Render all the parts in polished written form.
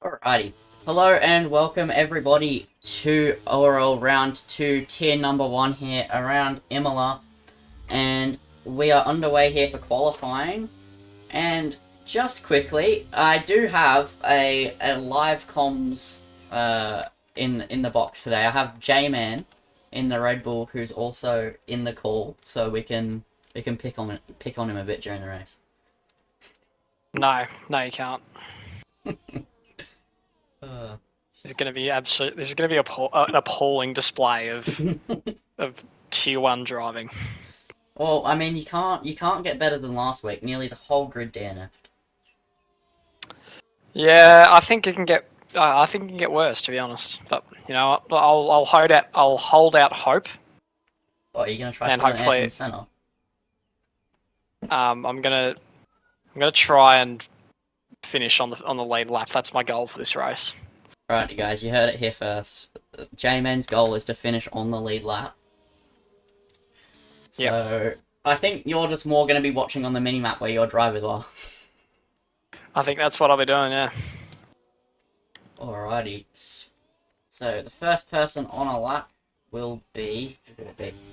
Alrighty. Hello and welcome everybody to ORL Round 2, Tier number 1 here around Imola. And we are underway here for qualifying. And just quickly, I do have a live comms in the box today. I have J-Man in the Red Bull who's also in the call, so we can pick on him a bit during the race. No, you can't. Uh. This is going to be an appalling display of tier 1 driving. Well, I mean, you can't get better than last week. Nearly the whole grid DNF'd. Yeah, I think it can get. I think it can get worse, to be honest. But you know, I'll hold out hope. Oh, are you gonna try and pulling hopefully, Ash in center? I'm gonna try and finish on the lead lap. That's my goal for this race. Alright, guys, you heard it here first. J-Man's goal is to finish on the lead lap. So, yep. I think you're just more going to be watching on the mini-map where your drivers are. I think that's what I'll be doing, yeah. Alrighty. So, the first person on a lap will be...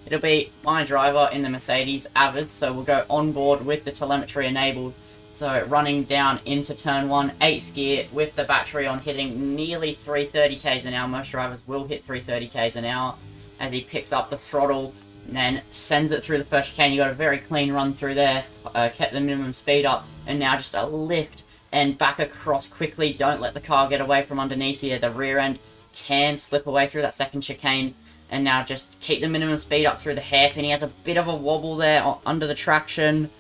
It'll be my driver in the Mercedes, Avid, so we'll go on board with the telemetry enabled. So, running down into turn 1, 8th gear, with the battery on, hitting nearly 330 k's an hour. Most drivers will hit 330 k's an hour as he picks up the throttle and then sends it through the first chicane. You got a very clean run through there, kept the minimum speed up, and now just a lift and back across quickly. Don't let the car get away from underneath you. The rear end can slip away through that second chicane, and now just keep the minimum speed up through the hairpin. He has a bit of a wobble there under the traction.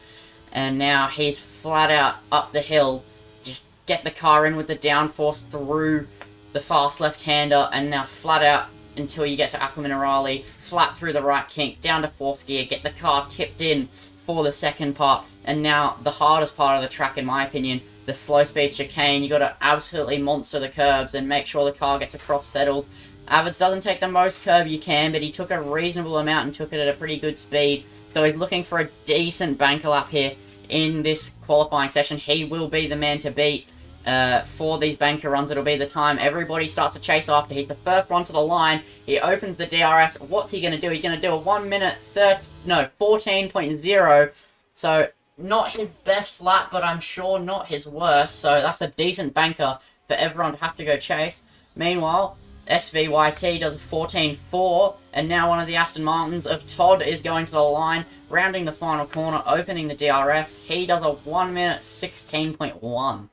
And now he's flat out up the hill. Just get the car in with the downforce through the fast left-hander. And now flat out until you get to Aqua Minerale. Flat through the right kink. Down to 4th gear. Get the car tipped in for the second part. And now the hardest part of the track, in my opinion. The slow-speed chicane. You got to absolutely monster the curbs and make sure the car gets across settled. Avids doesn't take the most curb you can, but he took a reasonable amount and took it at a pretty good speed. So he's looking for a decent banker lap here in this qualifying session. He will be the man to beat for these banker runs. It'll be the time everybody starts to chase after. He's the first one to the line. He opens the DRS. What's he going to do? He's going to do a 1 minute 14.0. So not his best lap, but I'm sure not his worst. So that's a decent banker for everyone to have to go chase. Meanwhile, SVYT does a 14.4, and now one of the Aston Martins of Todd is going to the line, rounding the final corner, opening the DRS. He does a 1 minute 16.1.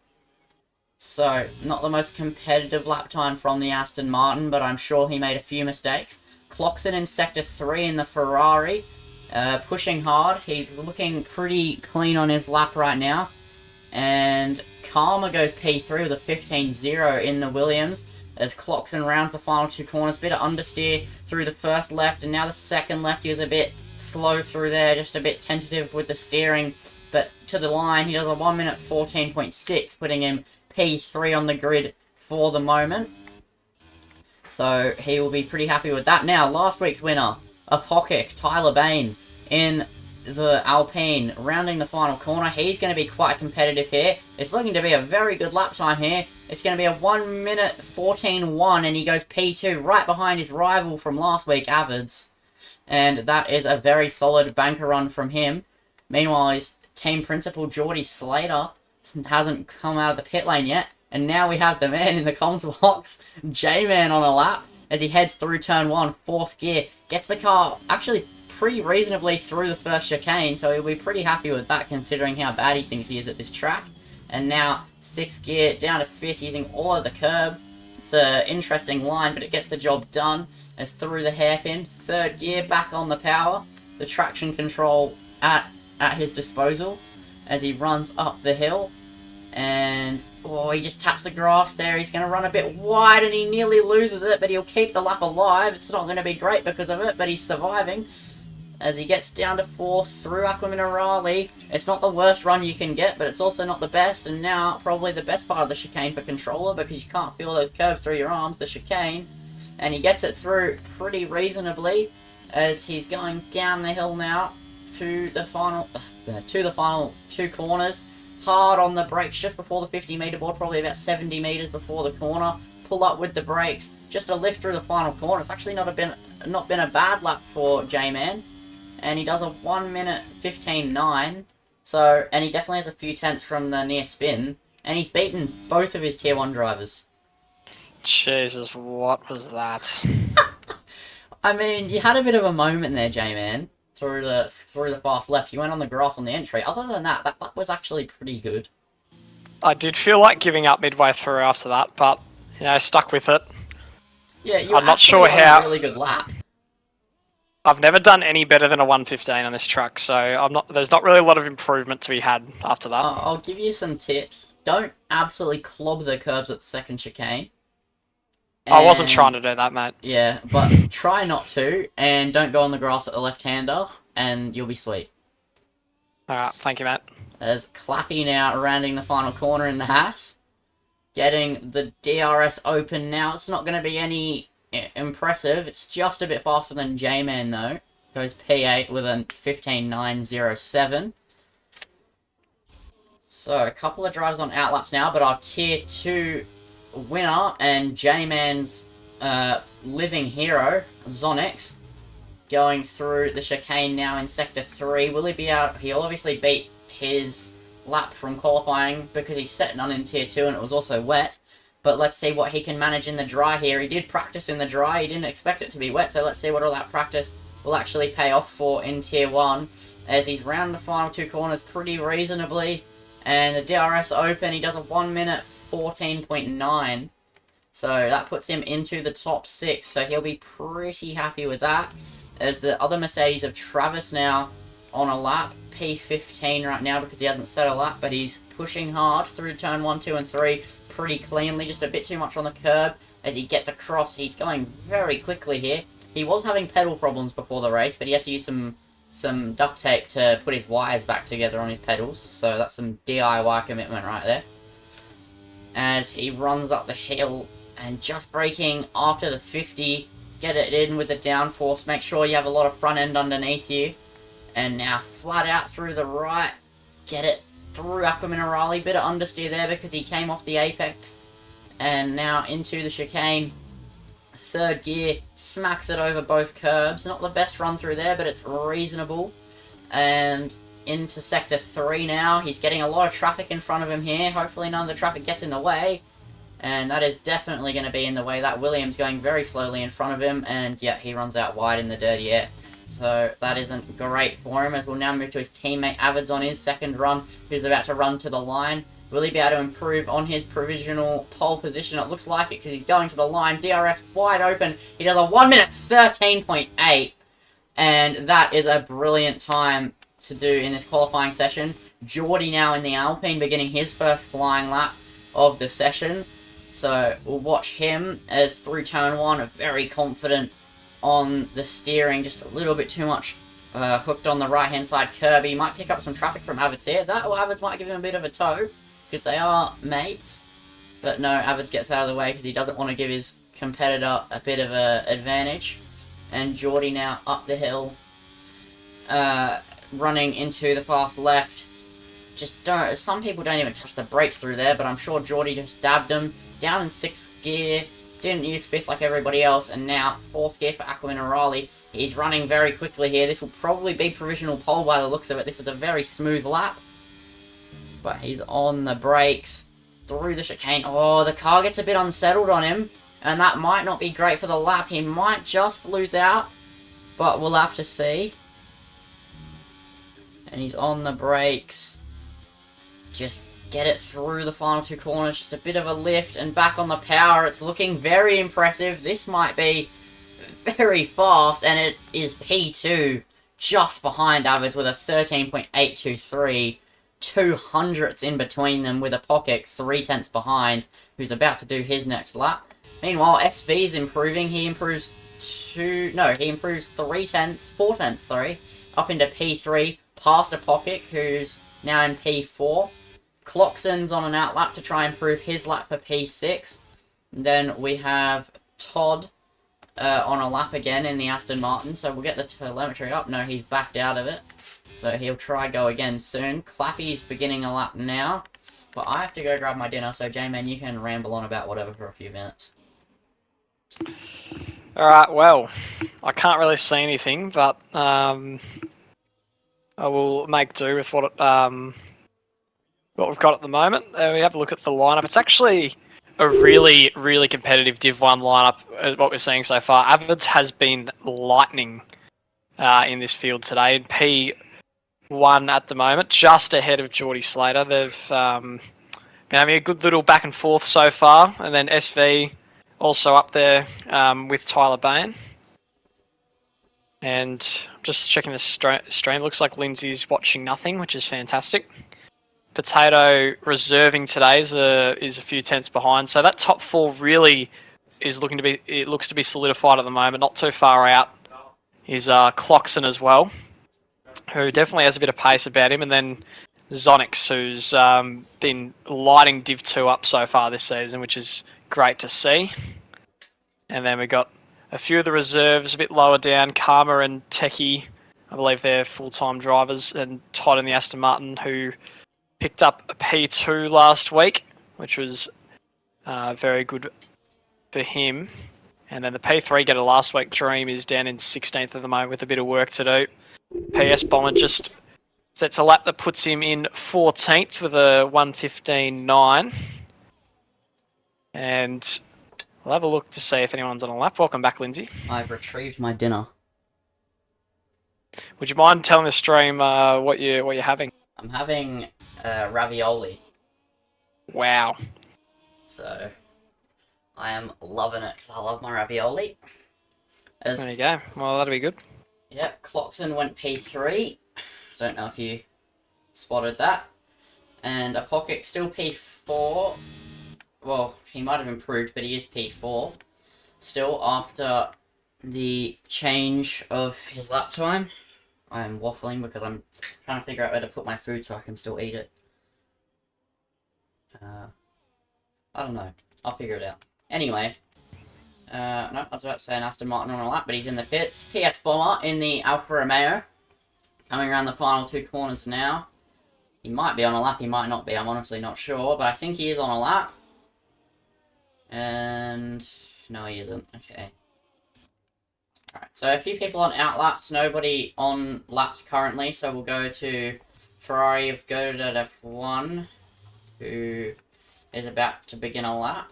So, not the most competitive lap time from the Aston Martin, but I'm sure he made a few mistakes. Clocks it in Sector 3 in the Ferrari, pushing hard. He's looking pretty clean on his lap right now. And Karma goes P3 with a 15.0 in the Williams, as Clockson rounds the final 2 corners. Bit of understeer through the first left, and now the second left. He was a bit slow through there, just a bit tentative with the steering. But to the line, he does a 1 minute 14.6, putting him P3 on the grid for the moment. So he will be pretty happy with that. Now, last week's winner, Apokic, Tyler Bain, in the Alpine, rounding the final corner. He's going to be quite competitive here. It's looking to be a very good lap time here. It's going to be a 1 minute 14.1, and he goes P2 right behind his rival from last week, Avids. And that is a very solid banker run from him. Meanwhile, his team principal, Geordie Slater, hasn't come out of the pit lane yet. And now we have the man in the comms box, J-Man, on a lap as he heads through turn 1, 4th gear. Gets the car actually pretty reasonably through the first chicane, so he'll be pretty happy with that considering how bad he thinks he is at this track. And now 6th gear down to 5th using all of the curb. It's an interesting line, but it gets the job done as through the hairpin. 3rd gear back on the power. The traction control at his disposal as he runs up the hill. And he just taps the grass there. He's going to run a bit wide and he nearly loses it, but he'll keep the lap alive. It's not going to be great because of it, but he's surviving as he gets down to 4th through Aqua Minerale. It's not the worst run you can get, but it's also not the best, and now probably the best part of the chicane for Controller because you can't feel those curbs through your arms, the chicane. And he gets it through pretty reasonably as he's going down the hill now to the final 2 corners. hard on the brakes just before the 50-meter board, probably about 70 meters before the corner. Pull up with the brakes, just a lift through the final corner. It's actually not been a bad lap for J-Man, and he does a 1 minute 15.9. So, and he definitely has a few tenths from the near spin, and he's beaten both of his tier 1 drivers. Jesus, what was that? I mean, you had a bit of a moment there, J-Man, through the fast left. You went on the grass on the entry. Other than that, that was actually pretty good. I did feel like giving up midway through after that, but stuck with it. Yeah, you were I'm not sure on how. a really good lap. I've never done any better than a 1:15 on this truck, so I'm not. There's not really a lot of improvement to be had after that. I'll give you some tips. Don't absolutely clobber the curbs at the second chicane. I wasn't trying to do that, mate. Yeah, but try not to, and don't go on the grass at the left-hander, and you'll be sweet. Alright, thank you, mate. There's Clappy now rounding the final corner in the Haas. Getting the DRS open now. It's not going to be any impressive. It's just a bit faster than J-Man, though. Goes P8 with a 15.907. So, a couple of drivers on outlaps now, but our Tier 2 winner and J-Man's living hero, Zonix, going through the chicane now in Sector 3. Will he be out? He'll obviously beat his lap from qualifying because he's set none in Tier 2 and it was also wet. But let's see what he can manage in the dry here. He did practice in the dry. He didn't expect it to be wet, so let's see what all that practice will actually pay off for in Tier 1. As he's round the final 2 corners pretty reasonably. And the DRS open, he does a 1 minute 14.9. So that puts him into the top 6. So he'll be pretty happy with that. As the other Mercedes of Travis now on a lap. P15 right now because he hasn't set a lap. But he's pushing hard through turn 1, 2 and 3 pretty cleanly. Just a bit too much on the curb. As he gets across, he's going very quickly here. He was having pedal problems before the race. But he had to use some duct tape to put his wires back together on his pedals. So that's some DIY commitment right there. As he runs up the hill and just braking after the 50. Get it in with the downforce. Make sure you have a lot of front end underneath you. And now flat out through the right. Get it through Aquaminarale. Bit of understeer there because he came off the apex. And now into the chicane. Third gear. Smacks it over both curbs. Not the best run through there, but it's reasonable. And into Sector 3 now. He's getting a lot of traffic in front of him here. Hopefully none of the traffic gets in the way. And that is definitely going to be in the way. That Williams going very slowly in front of him. And yeah, he runs out wide in the dirty air. So that isn't great for him. As we'll now move to his teammate Avids on his second run. Who's about to run to the line. Will he be able to improve on his provisional pole position? It looks like it because he's going to the line. DRS wide open. He does a 1 minute 13.8. And that is a brilliant time to do in this qualifying session. Geordie now in the Alpine beginning his first flying lap of the session. So we'll watch him as through turn 1, very confident on the steering, just a little bit too much hooked on the right hand side curb. He might pick up some traffic from Avids here. That or Avids might give him a bit of a tow because they are mates. But no, Avids gets out of the way because he doesn't want to give his competitor a bit of an advantage. And Geordie now up the hill, running into the fast left. Just don't. Some people don't even touch the brakes through there, but I'm sure Geordie just dabbed him. Down in 6th gear, didn't use 5th like everybody else, and now 4th gear for Aquaminarale. He's running very quickly here. This will probably be provisional pole by the looks of it. This is a very smooth lap. But he's on the brakes, through the chicane. Oh, the car gets a bit unsettled on him, and that might not be great for the lap. He might just lose out, but we'll have to see. And he's on the brakes. Just get it through the final 2 corners. Just a bit of a lift and back on the power. It's looking very impressive. This might be very fast, and it is P2 just behind Avids with a 13.823. 200ths in between them with a pocket 3 tenths behind, who's about to do his next lap. Meanwhile, SV is improving. He improves 4 tenths, sorry, up into P3, past a pocket, who's now in P4. Clockson's on an outlap to try and improve his lap for P6. And then we have Todd on a lap again in the Aston Martin. So we'll get the telemetry up. No, he's backed out of it. So he'll try go again soon. Clappy's beginning a lap now. But I have to go grab my dinner, so J-Man, you can ramble on about whatever for a few minutes. Alright, well, I can't really see anything, but I will make do with what we've got at the moment. We have a look at the lineup. It's actually a really, really competitive Div 1 lineup, what we're seeing so far. Avids has been lightning in this field today. In P1 at the moment, just ahead of Geordie Slater. They've been having a good little back and forth so far. And then SV also up there with Tyler Bain. And just checking the stream, looks like Lindsay's watching nothing, which is fantastic. Potato reserving today is a few tenths behind, so that top four really is looks to be solidified at the moment. Not too far out is Cloxon as well, who definitely has a bit of pace about him, and then Zonix, who's been lighting Div 2 up so far this season, which is great to see. And then we got a few of the reserves a bit lower down, Karma and Techie, I believe they're full-time drivers, and Todd and the Aston Martin, who picked up a P2 last week, which was very good for him. And then the P3 getter last week, Dream, is down in 16th at the moment with a bit of work to do. PS Bomber just sets a lap that puts him in 14th with a 1:15.9. And we'll have a look to see if anyone's on a lap. Welcome back, Lindsay. I've retrieved my dinner. Would you mind telling the stream what you're having? I'm having ravioli. Wow. So I am loving it because I love my ravioli. There you go. Well, that'll be good. Yeah, Cloxon went P3. Don't know if you spotted that. And a Pocket still P4. Well, he might have improved, but he is P4. Still after the change of his lap time. I am waffling because I'm trying to figure out where to put my food so I can still eat it. I don't know. I'll figure it out. Anyway. No, I was about to say an Aston Martin on a lap, but he's in the pits. PS Bomber in the Alfa Romeo. Coming around the final two corners now. He might be on a lap, he might not be. I'm honestly not sure, but I think he is on a lap. And no, he isn't. Okay. Alright, so a few people on out laps, nobody on laps currently, so we'll go to Ferrari of Godot F1, who is about to begin a lap.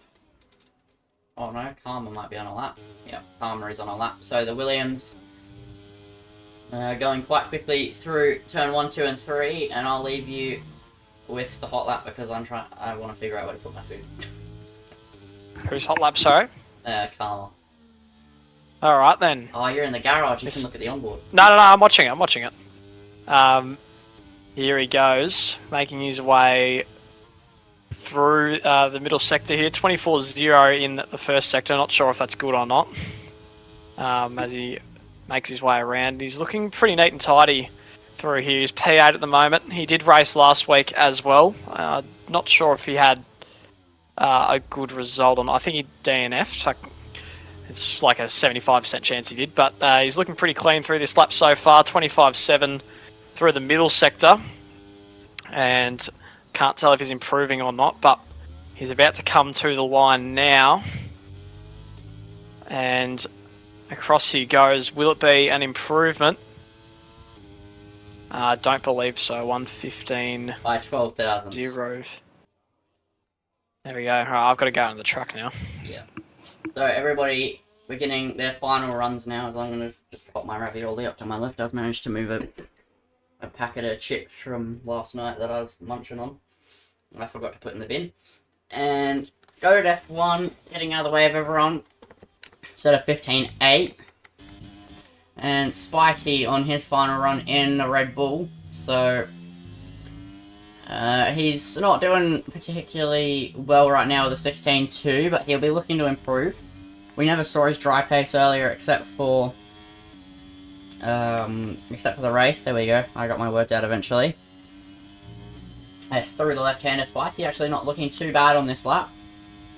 Oh no, Karma might be on a lap. Yep, Karma is on a lap. So the Williams going quite quickly through turn 1, 2, and 3, and I'll leave you with the hot lap because I want to figure out where to put my food. Who's hot lap, sorry? Karma. Alright then. Oh, you're in the garage, you can look at the onboard. No, I'm watching it. Here he goes, making his way through the middle sector here. 24-0 in the first sector, not sure if that's good or not. As he makes his way around. He's looking pretty neat and tidy through here. He's P8 at the moment. He did race last week as well. Not sure if he had a good result or not. I think he DNF'd. It's like a 75% chance he did, but he's looking pretty clean through this lap so far. 25-7 through the middle sector, and can't tell if he's improving or not, but he's about to come to the line now. And across he goes. Will it be an improvement? Don't believe so. 1:15 by 12,000. 0. There we go. Right, I've got to go on the track now. Yeah. So everybody beginning their final runs now, as I'm going to just pop my ravioli up to my left. I've managed to move a packet of chips from last night that I was munching on. I forgot to put in the bin. And go to F1, getting out of the way of everyone. Set of 15.8. And Spicy on his final run in the Red Bull. So he's not doing particularly well right now with a 16.2, but he'll be looking to improve. We never saw his dry pace earlier except for the race. There we go. I got my words out eventually. It's through the left-hander. Spicy actually not looking too bad on this lap.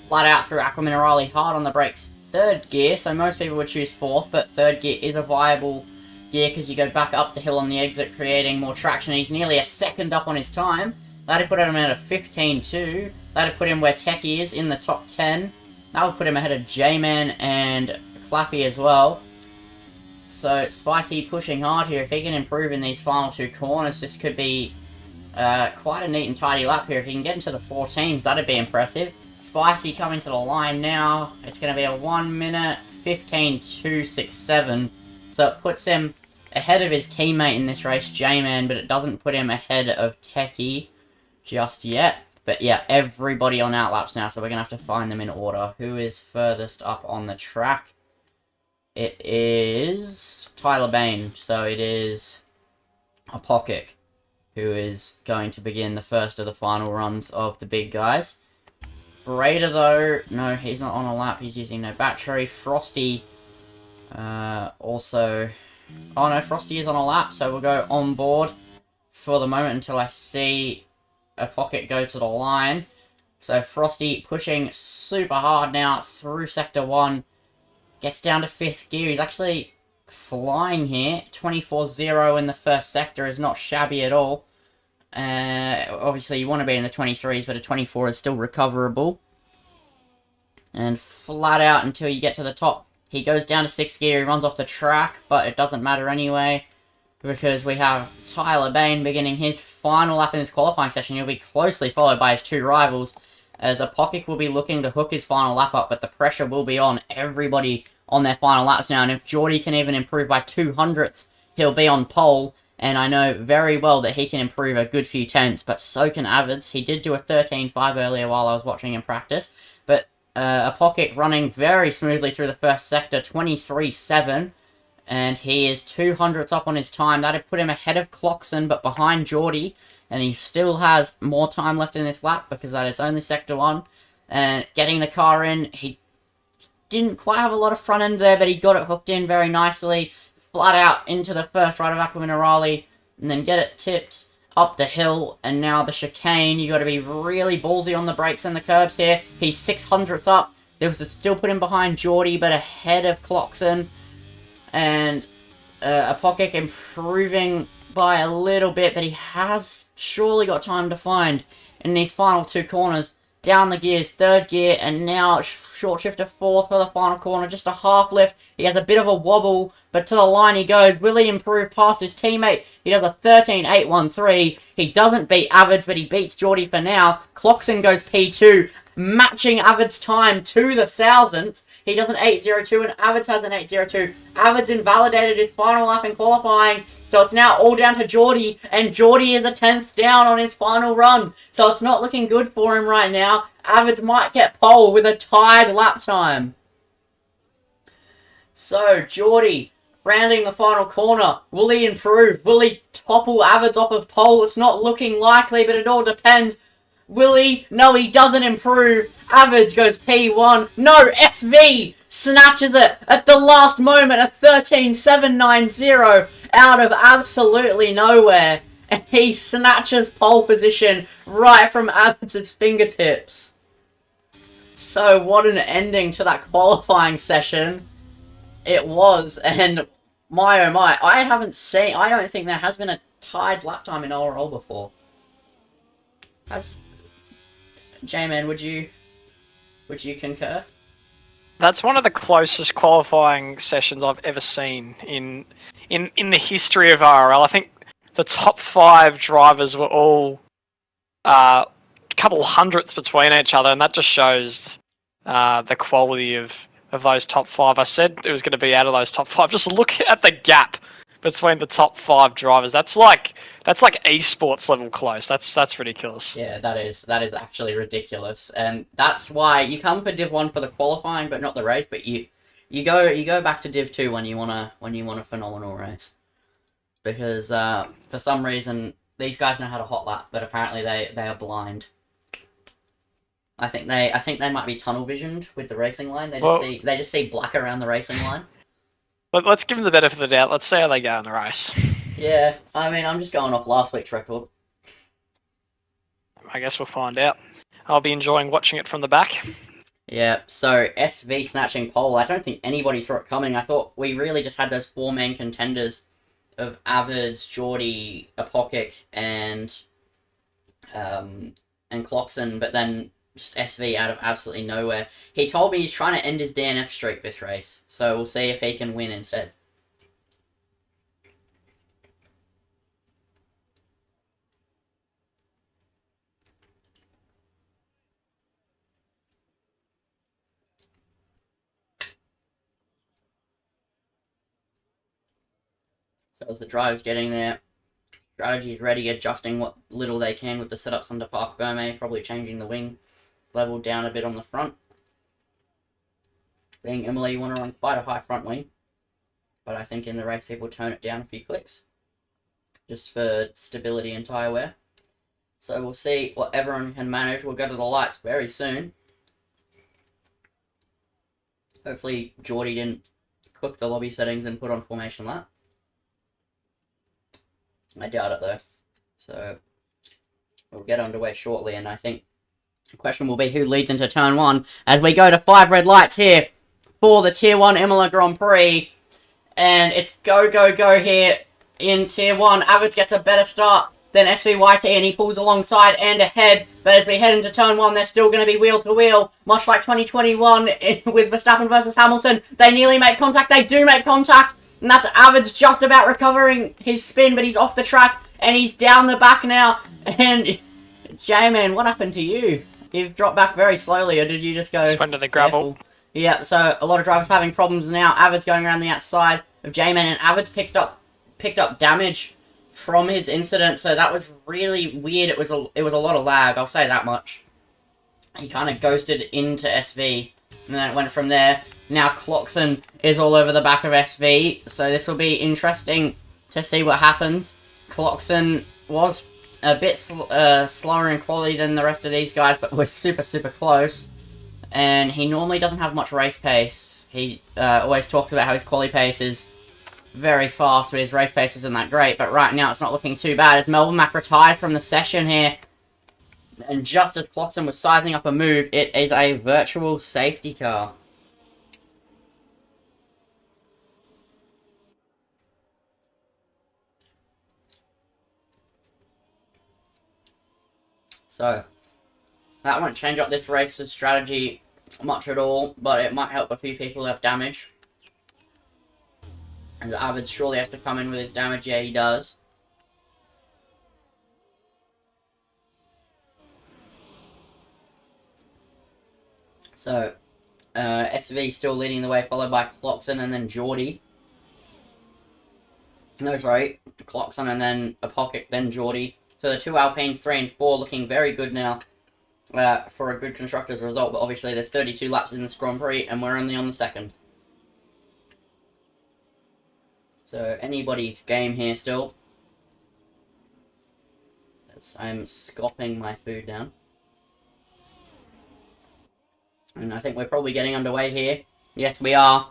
Flat out through Aqua Minerale, hard on the brakes. Third gear, so most people would choose fourth, but third gear is a viable gear because you go back up the hill on the exit, creating more traction. He's nearly a second up on his time. That'd put him at a 15.2. That'd put him where Techie is in the top 10. That would put him ahead of J-Man and Clappy as well. So, Spicy pushing hard here. If he can improve in these final 2 corners, this could be quite a neat and tidy lap here. If he can get into the 14s, that'd be impressive. Spicy coming to the line now. It's going to be a 1 minute 15.267. So it puts him ahead of his teammate in this race, J-Man, but it doesn't put him ahead of Techie just yet. But yeah, everybody on outlaps now, so we're going to have to find them in order. Who is furthest up on the track? It is Tyler Bain, so it is Apokic, who is going to begin the first of the final runs of the big guys. Raider, though, no, he's not on a lap. He's using no battery. Frosty, also... Oh, no, Frosty is on a lap, so we'll go on board for the moment until I see a Pocket go to the line. So Frosty pushing super hard now through Sector 1. Gets down to 5th gear. He's actually flying here. 24-0 in the first sector is not shabby at all. Obviously, you want to be in the 23s, but a 24 is still recoverable. And flat out until you get to the top. He goes down to 6th gear, he runs off the track, but it doesn't matter anyway, because we have Tyler Bain beginning his final lap in this qualifying session. He'll be closely followed by his 2 rivals, as Apokic will be looking to hook his final lap up, but the pressure will be on everybody on their final laps now, and if Geordie can even improve by 200ths, he'll be on pole. And I know very well that he can improve a good few tenths, but so can Avids. He did do a 13.5 earlier while I was watching him practice. But Apokic running very smoothly through the first sector, 23.7. And he is 200ths up on his time. That'd put him ahead of Cloxon, but behind Geordie. And he still has more time left in this lap, because that is only Sector 1. And getting the car in, he didn't quite have a lot of front end there, but he got it hooked in very nicely. Flat out into the first right of Aquaman Raleigh, and then get it tipped up the hill, and now the chicane. You got to be really ballsy on the brakes and the curbs here. He's 600ths up. This was still put him behind Geordie, but ahead of Cloxon. And Apokic improving by a little bit, but he has surely got time to find in these final 2 corners. Down the gears, 3rd gear, and now short shift to 4th for the final corner. Just a half lift. He has a bit of a wobble, but to the line he goes. Will he improve past his teammate? He does a 13.813. He doesn't beat Avids, but he beats Geordie for now. Cloxon goes P2, matching Avids' time to the 1000th. He does an 8.02, and Avids has an 8.02. Avids invalidated his final lap in qualifying, so it's now all down to Geordie, and Geordie is a 10th down on his final run. So it's not looking good for him right now. Avids might get pole with a tied lap time. So, Geordie, rounding the final corner. Will he improve? Will he topple Avids off of pole? It's not looking likely, but it all depends. Will he? No, he doesn't improve. Avids goes P1. No, SV snatches it at the last moment. A 13.790 out of absolutely nowhere. And he snatches pole position right from Avids' fingertips. So what an ending to that qualifying session it was. And my oh my, I don't think there has been a tied lap time in ORL before. J-Man, would you concur? That's one of the closest qualifying sessions I've ever seen in the history of RL. I think the top 5 drivers were all a couple hundredths between each other, and that just shows the quality of those top 5. I said it was going to be out of those top 5. Just look at the gap between the top 5 drivers. That's like esports level close. That's ridiculous. Yeah, that is actually ridiculous, and that's why you come for Div 1 for the qualifying, but not the race. But you go back to Div 2 when you want a phenomenal race, because for some reason these guys know how to hot lap, but apparently they are blind. I think they might be tunnel visioned with the racing line. They just see black around the racing line. But let's give them the benefit of the doubt. Let's see how they go in the race. Yeah, I mean, I'm just going off last week's record. I guess we'll find out. I'll be enjoying watching it from the back. Yeah, so SV snatching pole. I don't think anybody saw it coming. I thought we really just had those 4 main contenders Avids, Geordie, Apokic, and Cloxon, but then just SV out of absolutely nowhere. He told me he's trying to end his DNF streak this race, so we'll see if he can win instead. So as the driver's getting there, strategy is ready, adjusting what little they can with the setups under Park Verme, probably changing the wing level down a bit on the front. Being Imola, you want to run quite a high front wing, but I think in the race people tone it down a few clicks, just for stability and tyre wear. So we'll see what everyone can manage. We'll go to the lights very soon. Hopefully Geordie didn't cook the lobby settings and put on formation lap. I doubt it though. So we'll get underway shortly, and I think the question will be who leads into turn 1 as we go to 5 red lights here for the Tier 1 Imola Grand Prix. And it's go, go, go here in Tier 1. Avids gets a better start than SVYT, and he pulls alongside and ahead. But as we head into turn 1, they're still going to be wheel to wheel, much like 2021 with Verstappen versus Hamilton. They nearly make contact. They do make contact. And that's Avids just about recovering his spin, but he's off the track, and he's down the back now. And, J-Man, what happened to you? You've dropped back very slowly, or did you just go... Just went to the gravel. Careful? Yeah, so a lot of drivers having problems now. Avids going around the outside of J-Man, and Avids picked up damage from his incident, so that was really weird. It was a lot of lag, I'll say that much. He kind of ghosted into SV, and then it went from there. Now Cloxon is all over the back of SV, so this will be interesting to see what happens. Cloxon was a bit slower in quality than the rest of these guys, but was super, super close. And he normally doesn't have much race pace. He always talks about how his quali pace is very fast, but his race pace isn't that great. But right now it's not looking too bad as Melbourne Mac retires from the session here. And just as Cloxon was sizing up a move, it is a virtual safety car. So, that won't change up this race's strategy much at all, but it might help a few people who have damage. And Avids surely has to come in with his damage. Yeah, he does. So, SV still leading the way, followed by Cloxon and then Geordie. No, sorry, Cloxon and then Apokic, then Geordie. So the two Alpines, 3 and 4, looking very good now for a good Constructors result. But obviously there's 32 laps in this Grand Prix, and we're only on the second. So anybody's game here still. As I'm scoffing my food down. And I think we're probably getting underway here. Yes, we are.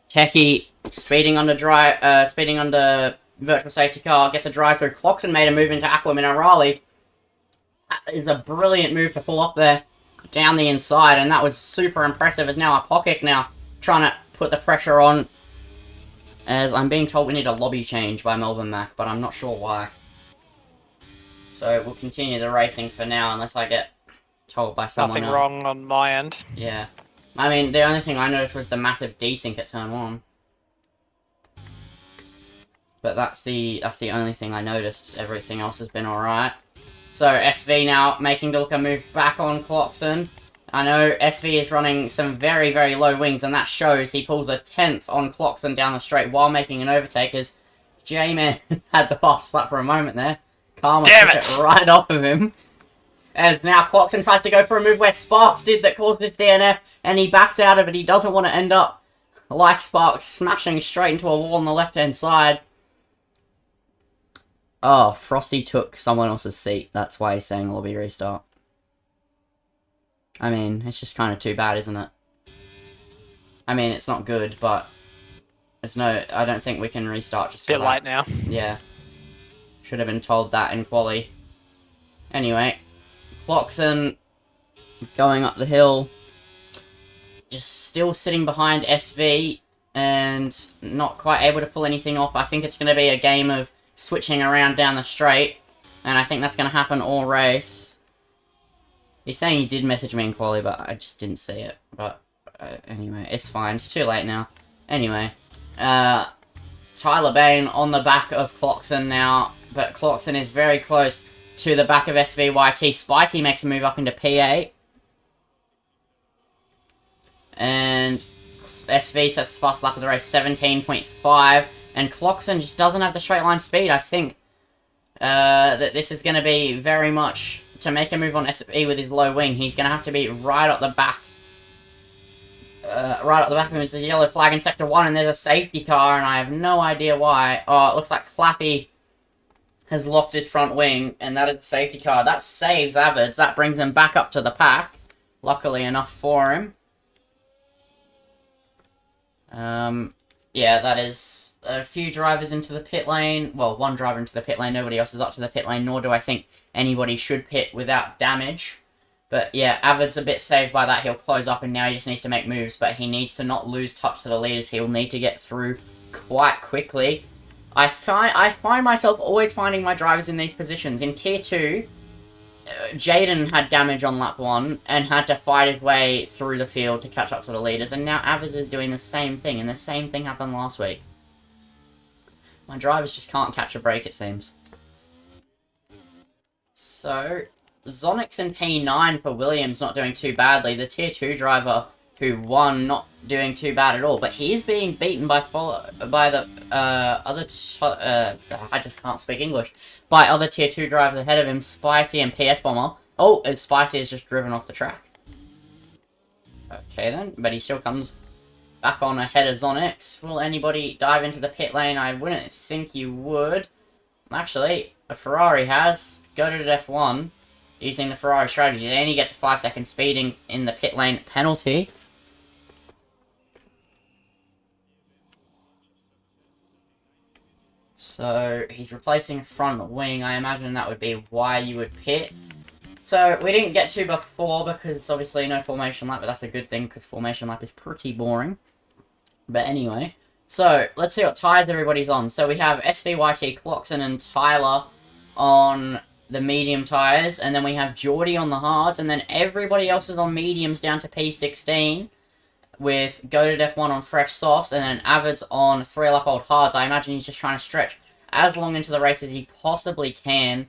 Techie speeding under virtual safety car, gets a drive through. Cloxon made a move into Aqua Minerali. That is a brilliant move to pull off there down the inside, and that was super impressive. As now a Pocket now trying to put the pressure on. As I'm being told we need a lobby change by Melbourne Mac, but I'm not sure why. So we'll continue the racing for now, unless I get told by someone Nothing wrong on my end. Yeah. I mean, the only thing I noticed was the massive desync at turn 1. But that's the only thing I noticed. Everything else has been alright. So SV now making to look a move back on Cloxon. I know SV is running some very, very low wings, and that shows. He pulls a 10th on Cloxon down the straight while making an overtake, as J-Man had the fast lap for a moment there. Karma took it right off of him. As now Cloxon tries to go for a move where Sparks did that caused his DNF, and he backs out of it. He doesn't want to end up like Sparks, smashing straight into a wall on the left-hand side. Oh, Frosty took someone else's seat. That's why he's saying lobby restart. I mean, it's just kind of too bad, isn't it? I mean, it's not good, but it's no. I don't think we can restart just for that. Bit late now. Yeah. Should have been told that in quali. Anyway, Cloxon going up the hill. Just still sitting behind SV. and not quite able to pull anything off. I think it's going to be a game of switching around down the straight, and I think that's going to happen all race. He's saying he did message me in quali, but I just didn't see it. But anyway, it's fine. It's too late now. Anyway, Tyler Bain on the back of Cloxon now, but Cloxon is very close to the back of SVYT. Spicy makes a move up into P8. And SV sets the fast lap of the race, 17.5. And Cloxon just doesn't have the straight line speed, I think. That this is going to be very much... To make a move on SV with his low wing, he's going to have to be right at the back. Right at the back of him is the yellow flag in Sector 1, and there's a safety car, and I have no idea why. Oh, it looks like Clappy has lost his front wing, and that is a safety car. That saves Avids. That brings him back up to the pack. Luckily enough for him. Yeah, that is a few drivers into the pit lane. Well, one driver into the pit lane. Nobody else is up to the pit lane, nor do I think anybody should pit without damage. But yeah, Avid's a bit saved by that. He'll close up, and now he just needs to make moves, but he needs to not lose touch to the leaders. He'll need to get through quite quickly. I find myself always finding my drivers in these positions. In Tier 2, Jaden had damage on lap 1 and had to fight his way through the field to catch up to the leaders, and now Aviz is doing the same thing, and the same thing happened last week. My drivers just can't catch a break, it seems. So, Zonix and P9 for Williams not doing too badly. The Tier 2 driver who won not doing too bad at all, but he is being beaten by the other... I just can't speak English. By other Tier 2 drivers ahead of him, Spicy and PS Bomber. Oh, as Spicy is just driven off the track. Okay then, but he still comes back on ahead of Zonix. Will anybody dive into the pit lane? I wouldn't think you would. Actually, a Ferrari has. Go to F1 using the Ferrari strategy. They only gets a 5-second speeding in the pit lane penalty. So, he's replacing front wing. I imagine that would be why you would pit. So, we didn't get to before because it's obviously no formation lap, but that's a good thing because formation lap is pretty boring. But anyway, so, let's see what tyres everybody's on. So, we have SVYT, Cloxon, and Tyler on the medium tyres, and then we have Geordie on the hards, and then everybody else is on mediums down to P16, with Goated F1 on fresh softs, and then Avid's on 3-lap-old hards. I imagine he's just trying to stretch as long into the race as he possibly can,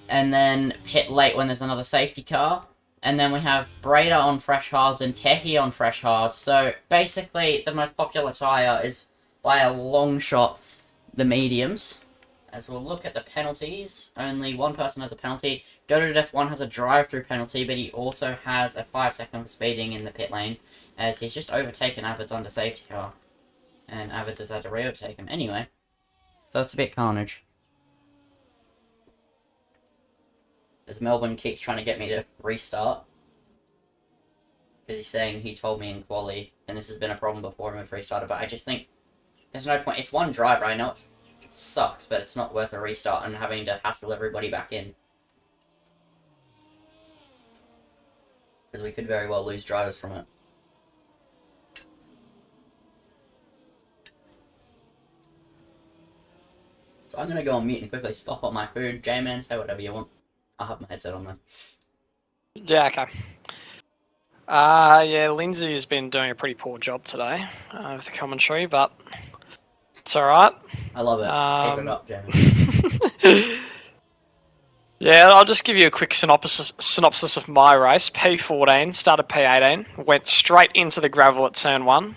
and then pit late when there's another safety car. And then we have Breda on fresh hards and Tehi on fresh hards. So basically, the most popular tyre is, by a long shot, the mediums. As we'll look at the penalties, only one person has a penalty. Goated F1 has a drive-through penalty, but he also has a 5-second speeding in the pit lane, as he's just overtaken Avids under safety car. And Avids has had to re-overtake him. Anyway, so it's a bit carnage. As Melbourne keeps trying to get me to restart. Because he's saying he told me in quali, and this has been a problem before we've restarted, but I just think there's no point. It's one driver, I know it sucks, but it's not worth a restart and having to hassle everybody back in. Because we could very well lose drivers from it. So I'm going to go on mute and quickly stop on my food. J-Man, say whatever you want. I'll have my headset on then. Yeah, okay. Yeah, Lindsay's been doing a pretty poor job today with the commentary, but it's alright. I love it. Keep it up, J-Man. Yeah, I'll just give you a quick synopsis of my race. P14, started P18, went straight into the gravel at turn 1,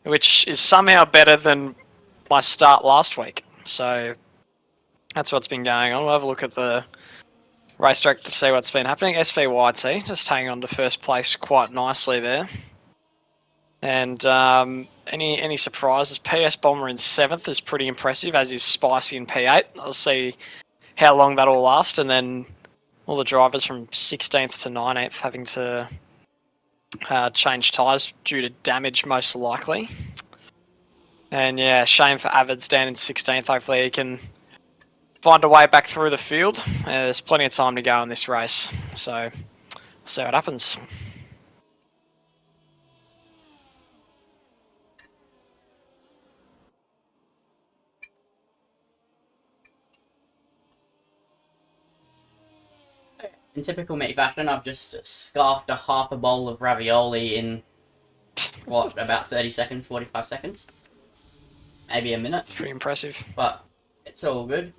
which is somehow better than my start last week. So that's what's been going on. We'll have a look at the racetrack to see what's been happening. SVYT just hanging on to first place quite nicely there. And any surprises? PS Bomber in 7th is pretty impressive, as is Spicy in P8. I'll see how long that'll last, and then all the drivers from 16th to 19th having to change tyres due to damage, most likely. And yeah, shame for Avids down in 16th. Hopefully he can find a way back through the field. There's plenty of time to go in this race, so we'll see what happens. in typical me fashion, I've just scarfed a half a bowl of ravioli in, what, about 30 seconds, 45 seconds? Maybe a minute. It's pretty impressive. But it's all good.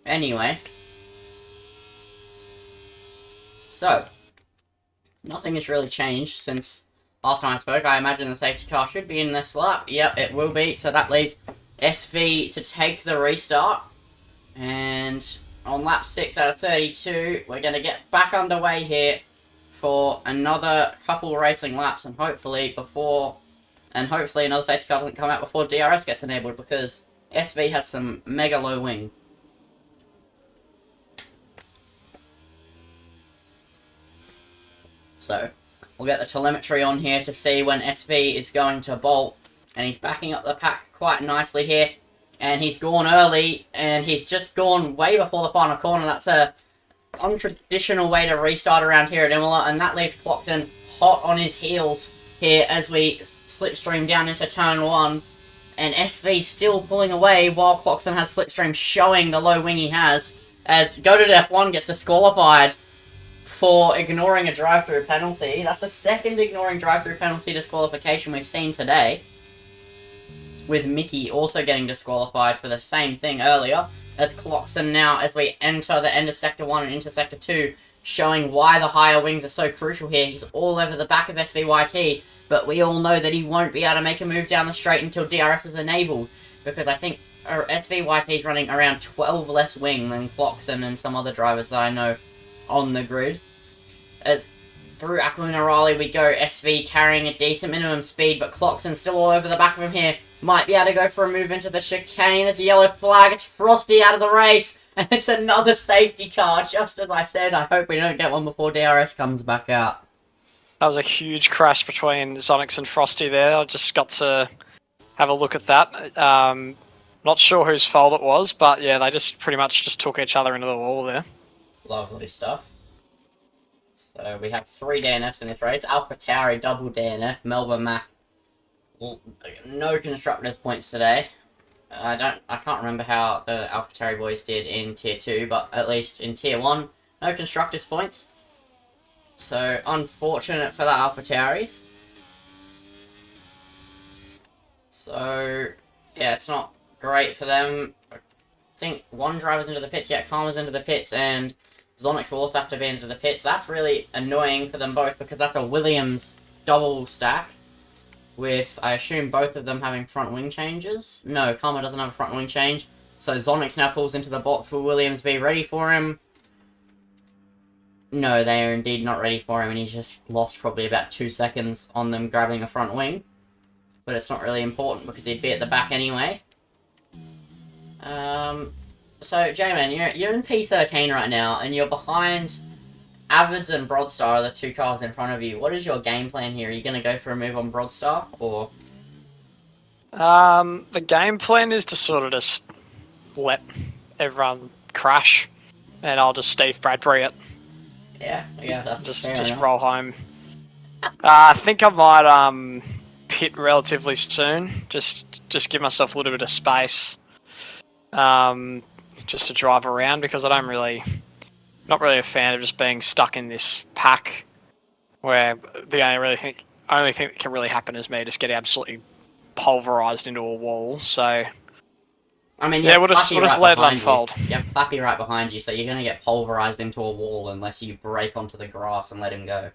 Anyway. So, nothing has really changed since last time I spoke. I imagine the safety car should be in this lap. Yep, it will be. So that leaves SV to take the restart. And on lap 6 out of 32, we're going to get back underway here for another couple racing laps. And hopefully another safety car doesn't come out before DRS gets enabled, because SV has some mega low wing. So, we'll get the telemetry on here to see when SV is going to bolt. And he's backing up the pack quite nicely here. And he's gone early, and he's just gone way before the final corner. That's a untraditional way to restart around here at Imola. And that leaves Clockton hot on his heels here as we slipstream down into turn 1. And SV still pulling away while Clockton has slipstream, showing the low wing he has. As Goated F1 gets disqualified for ignoring a drive-through penalty. That's the second ignoring drive-through penalty disqualification we've seen today, with Mickey also getting disqualified for the same thing earlier, as Clockson now, as we enter the end of Sector 1 and into Sector 2, showing why the higher wings are so crucial here. He's all over the back of SVYT, but we all know that he won't be able to make a move down the straight until DRS is enabled, because I think SVYT is running around 12 less wing than Clockson and some other drivers that I know on the grid. As through Aquilina Raleigh we go, SV carrying a decent minimum speed, but Clockson still all over the back of him here. Might be able to go for a move into the chicane. There's a yellow flag. It's Frosty out of the race. And it's another safety car, just as I said. I hope we don't get one before DRS comes back out. That was a huge crash between Zonix and Frosty there. I just got to have a look at that. Not sure whose fault it was, but yeah, they just pretty much just took each other into the wall there. Lovely stuff. So we have 3 DNFs in this race. Alpha Tauri double DNF. Melbourne Mac. Well, no constructors points today. I can't remember how the Alpha Tauri boys did in Tier 2, but at least in Tier 1, no constructors points. So, unfortunate for the Alpha Tauris. So, yeah, it's not great for them. I think one driver's into the pits, yeah, Karma's into the pits, and Zonix will also have to be into the pits. That's really annoying for them both, because that's a Williams double stack, with, I assume, both of them having front wing changes. No, Karma doesn't have a front wing change. So Zonix now pulls into the box. Will Williams be ready for him? No, they are indeed not ready for him, and he's just lost probably about 2 seconds on them grabbing a front wing. But it's not really important, because he'd be at the back anyway. So, J-Man, you're in P13 right now, and you're behind Avids and Broadstar are the 2 cars in front of you. What is your game plan here? Are you going to go for a move on Broadstar, or...? The game plan is to sort of just let everyone crash, and I'll just Steve Bradbury it. Yeah, that's just roll home. I think I might pit relatively soon. Just give myself a little bit of space, just to drive around, because I don't really. Not really a fan of just being stuck in this pack, where the only thing that can really happen is me just get absolutely pulverized into a wall. So, I mean, yeah, we'll just let it unfold. You have Clappy right behind you, so you're going to get pulverized into a wall unless you break onto the grass and let him go.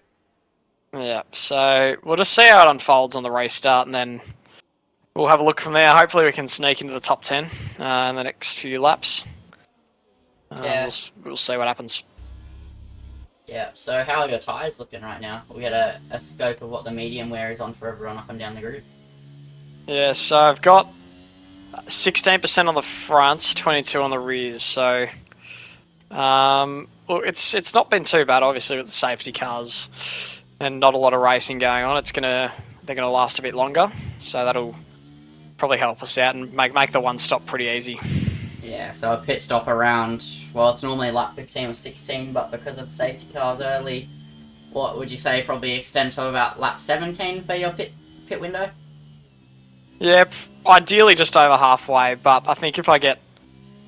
Yeah, so we'll just see how it unfolds on the race start, and then we'll have a look from there. Hopefully we can sneak into the top 10 in the next few laps. Yeah. We'll see what happens. Yeah, so how are your tyres looking right now? We get a scope of what the medium wear is on for everyone up and down the grid. Yeah, so I've got 16% on the fronts, 22 on the rears, so well, it's not been too bad, obviously, with the safety cars and not a lot of racing going on. They're gonna last a bit longer, so that'll probably help us out and make the one stop pretty easy. Yeah, so a pit stop around, well, it's normally lap 15 or 16, but because of the safety cars early, what would you say probably extend to about lap 17 for your pit window? Yeah, ideally just over halfway, but I think if I get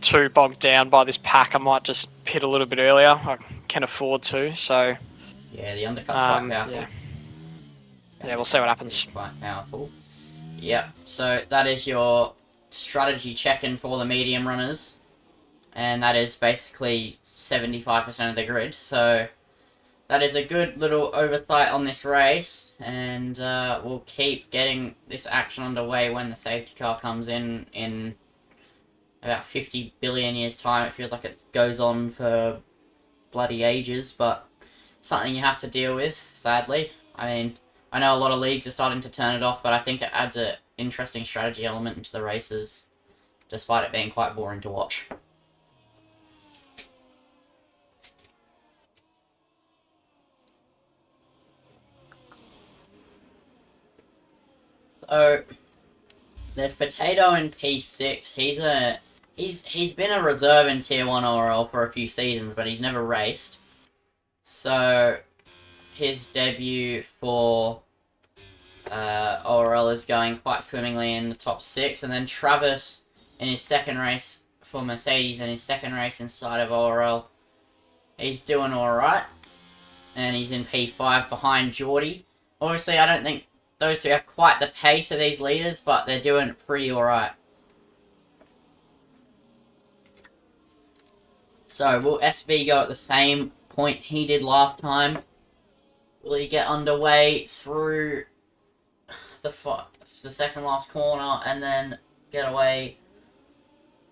too bogged down by this pack, I might just pit a little bit earlier. I can afford to. So Yeah, the undercut's quite powerful. Yeah, we'll see what happens. Quite powerful. Yep, so that is your strategy check-in for the medium runners. And that is basically 75% of the grid. So that is a good little oversight on this race. And we'll keep getting this action underway when the safety car comes in about 50 billion years' time. It feels like it goes on for bloody ages, but something you have to deal with, sadly. I mean, I know a lot of leagues are starting to turn it off, but I think it adds an interesting strategy element into the races, despite it being quite boring to watch. So, there's Potato in P6. He's been a reserve in Tier 1 ORL for a few seasons, but he's never raced. So, his debut for ORL is going quite swimmingly in the top 6, and then Travis in his second race for Mercedes and his second race inside of ORL, he's doing alright, and he's in P5 behind Geordie. Obviously, I don't think those two have quite the pace of these leaders, but they're doing pretty alright. So, will SV go at the same point he did last time? Will he get underway through the second last corner and then get away?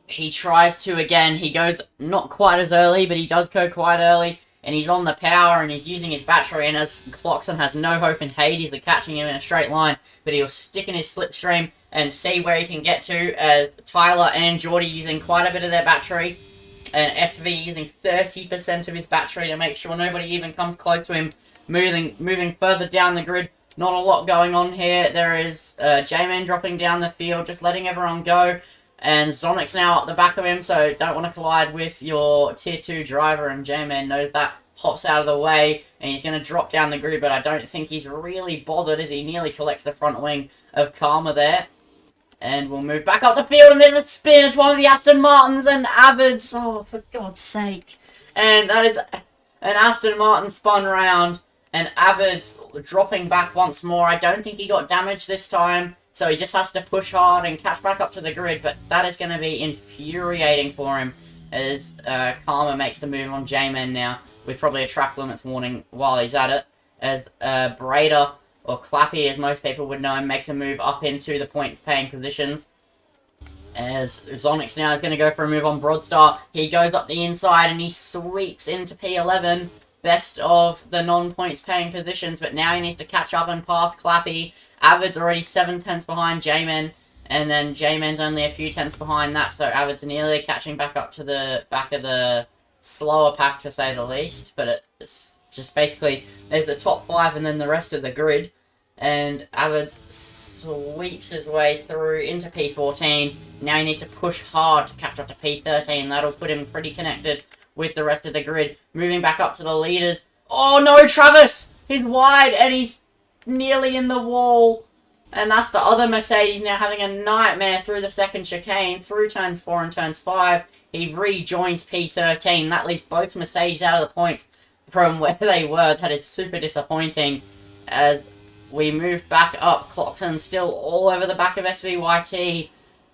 He tries to again. He goes not quite as early, but he does go quite early. And he's on the power and he's using his battery. And as Cloxon has no hope in Hades of catching him in a straight line, but he'll stick in his slipstream and see where he can get to, as Tyler and Geordie using quite a bit of their battery. And SV using 30% of his battery to make sure nobody even comes close to him. Moving further down the grid. Not a lot going on here. There is J-Man dropping down the field, just letting everyone go. And Zonic's now at the back of him, so don't want to collide with your Tier 2 driver, and J-Man knows that. Hops out of the way, and he's going to drop down the grid, but I don't think he's really bothered as he nearly collects the front wing of Karma there. And we'll move back up the field, and there's a spin. It's one of the Aston Martins and Avids. Oh, for God's sake. And that is an Aston Martin spun round. And Avid's dropping back once more. I don't think he got damaged this time, so he just has to push hard and catch back up to the grid, but that is going to be infuriating for him as Karma makes the move on J-Man now, with probably a track limits warning while he's at it, as Brader, or Clappy as most people would know him, makes a move up into the points-paying positions. As Zonix now is going to go for a move on Broadstar. He goes up the inside and he sweeps into P11. Best of the non-points paying positions, but now he needs to catch up and pass Clappy. Avid's already 7 tenths behind J-Man, and then J-Man's only a few tenths behind that, so Avid's nearly catching back up to the back of the slower pack, to say the least. But it's just basically, there's the top 5 and then the rest of the grid, and Avid sweeps his way through into P14. Now he needs to push hard to catch up to P13. That'll put him pretty connected with the rest of the grid. Moving back up to the leaders. Oh no, Travis! He's wide and he's nearly in the wall. And that's the other Mercedes now having a nightmare through the second chicane, through turns 4 and turns 5. He rejoins P13. That leaves both Mercedes out of the points from where they were. That is super disappointing. As we move back up, Cloxon still all over the back of SVYT,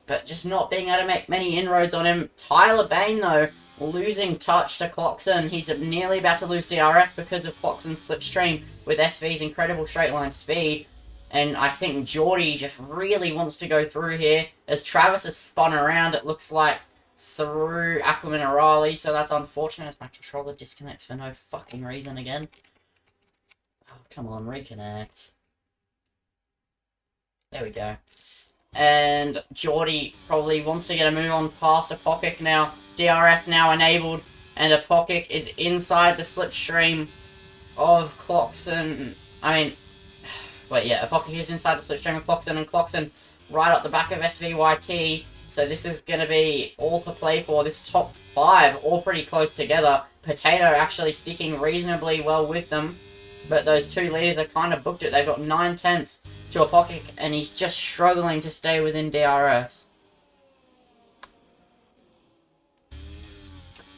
but just not being able to make many inroads on him. Tyler Bain, though, losing touch to Cloxon. He's nearly about to lose DRS because of Cloxon's slipstream with SV's incredible straight line speed. And I think Geordie just really wants to go through here. As Travis has spun around, it looks like, through Aquaman and Riley. So that's unfortunate as my controller disconnects for no fucking reason again. Oh, come on, reconnect. There we go. And Geordie probably wants to get a move on past Apokic now. DRS now enabled, and Apokic is inside the slipstream of Cloxon. Apokic is inside the slipstream of Cloxon, and Cloxon right up the back of SVYT. So this is going to be all to play for. This top 5 all pretty close together. Potato actually sticking reasonably well with them, but those two leaders are kind of booked it. They've got 9 tenths to Apokic, and he's just struggling to stay within DRS.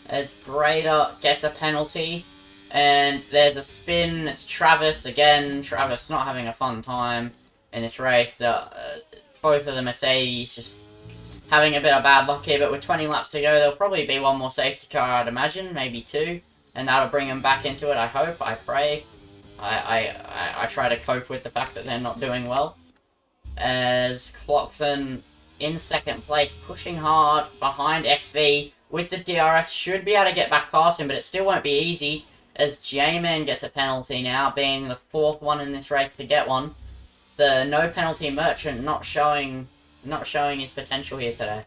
As Brader gets a penalty, And there's a spin. It's Travis again. Travis not having a fun time in this race. Both of the Mercedes just having a bit of bad luck here. But with 20 laps to go, there'll probably be one more safety car, I'd imagine, maybe two, and that'll bring them back into it. I hope. I pray. I try to cope with the fact that they're not doing well. As Clarkson in second place, pushing hard behind SV with the DRS, should be able to get back past him, but it still won't be easy, as J-Man gets a penalty now, being the fourth one in this race to get one. The no penalty Merchant not showing his potential here today.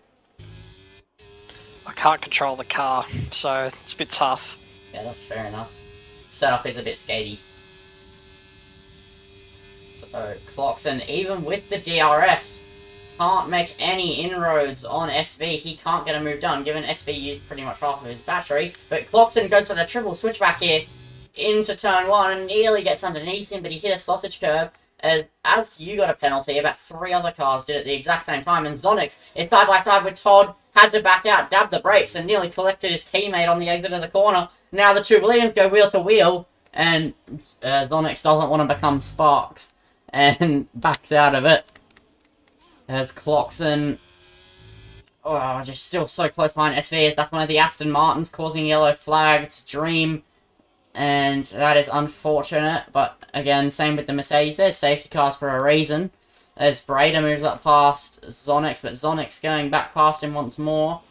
I can't control the car, so it's a bit tough. Yeah, that's fair enough. Setup is a bit skatey. So Clarkson, even with the DRS, can't make any inroads on SV. He can't get a move done, given SV used pretty much half of his battery. But Clarkson goes for the triple switchback here into turn one and nearly gets underneath him, but he hit a sausage curb. As you got a penalty, about 3 other cars did at the exact same time, and Zonix is side by side with Todd, had to back out, dabbed the brakes, and nearly collected his teammate on the exit of the corner. Now the two Williams go wheel to wheel, and Zonix doesn't want to become Sparks, and backs out of it. As Clarkson, just still so close behind SV, as that's one of the Aston Martins causing yellow flag to Dream. And that is unfortunate, but again, same with the Mercedes. There's safety cars for a reason. As Brader moves up past Zonix, but Zonix going back past him once more.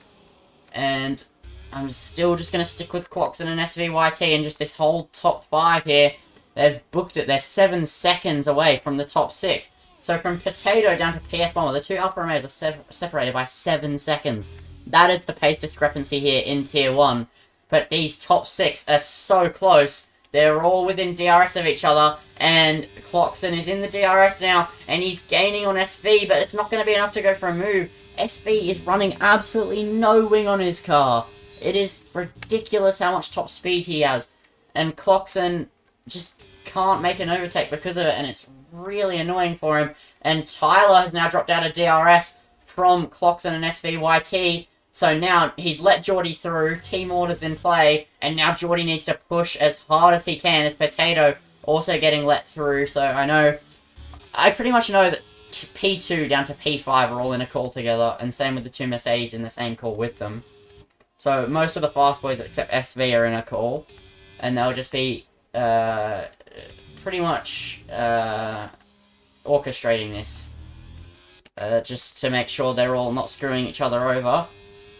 And I'm still just going to stick with Clarkson and SVYT and just this whole top 5 here. They've booked it. They're 7 seconds away from the top 6. So from Potato down to PS Bomber, the two Alfa Romeos are separated by 7 seconds. That is the pace discrepancy here in Tier 1. But these top 6 are so close. They're all within DRS of each other. And Clarkson is in the DRS now. And he's gaining on SV. But it's not going to be enough to go for a move. SV is running absolutely no wing on his car. It is ridiculous how much top speed he has. And Clarkson just can't make an overtake because of it. And it's really annoying for him. And Tyler has now dropped out of DRS from Clarkson and SVYT. So now he's let Geordie through, team orders in play, and now Geordie needs to push as hard as he can, as Potato also getting let through. So I pretty much know that P2 down to P5 are all in a call together, and same with the two Mercedes in the same call with them. So most of the fast boys except SV are in a call, and they'll just be pretty much orchestrating this, just to make sure they're all not screwing each other over.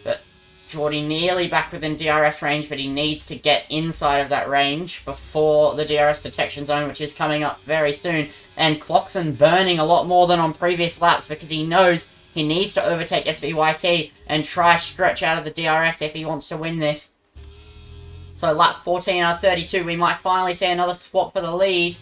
But Geordie nearly back within DRS range, but he needs to get inside of that range before the DRS detection zone, which is coming up very soon. And Clarkson burning a lot more than on previous laps because he knows he needs to overtake SVYT and try stretch out of the DRS if he wants to win this. So lap 14 out of 32, we might finally see another swap for the lead,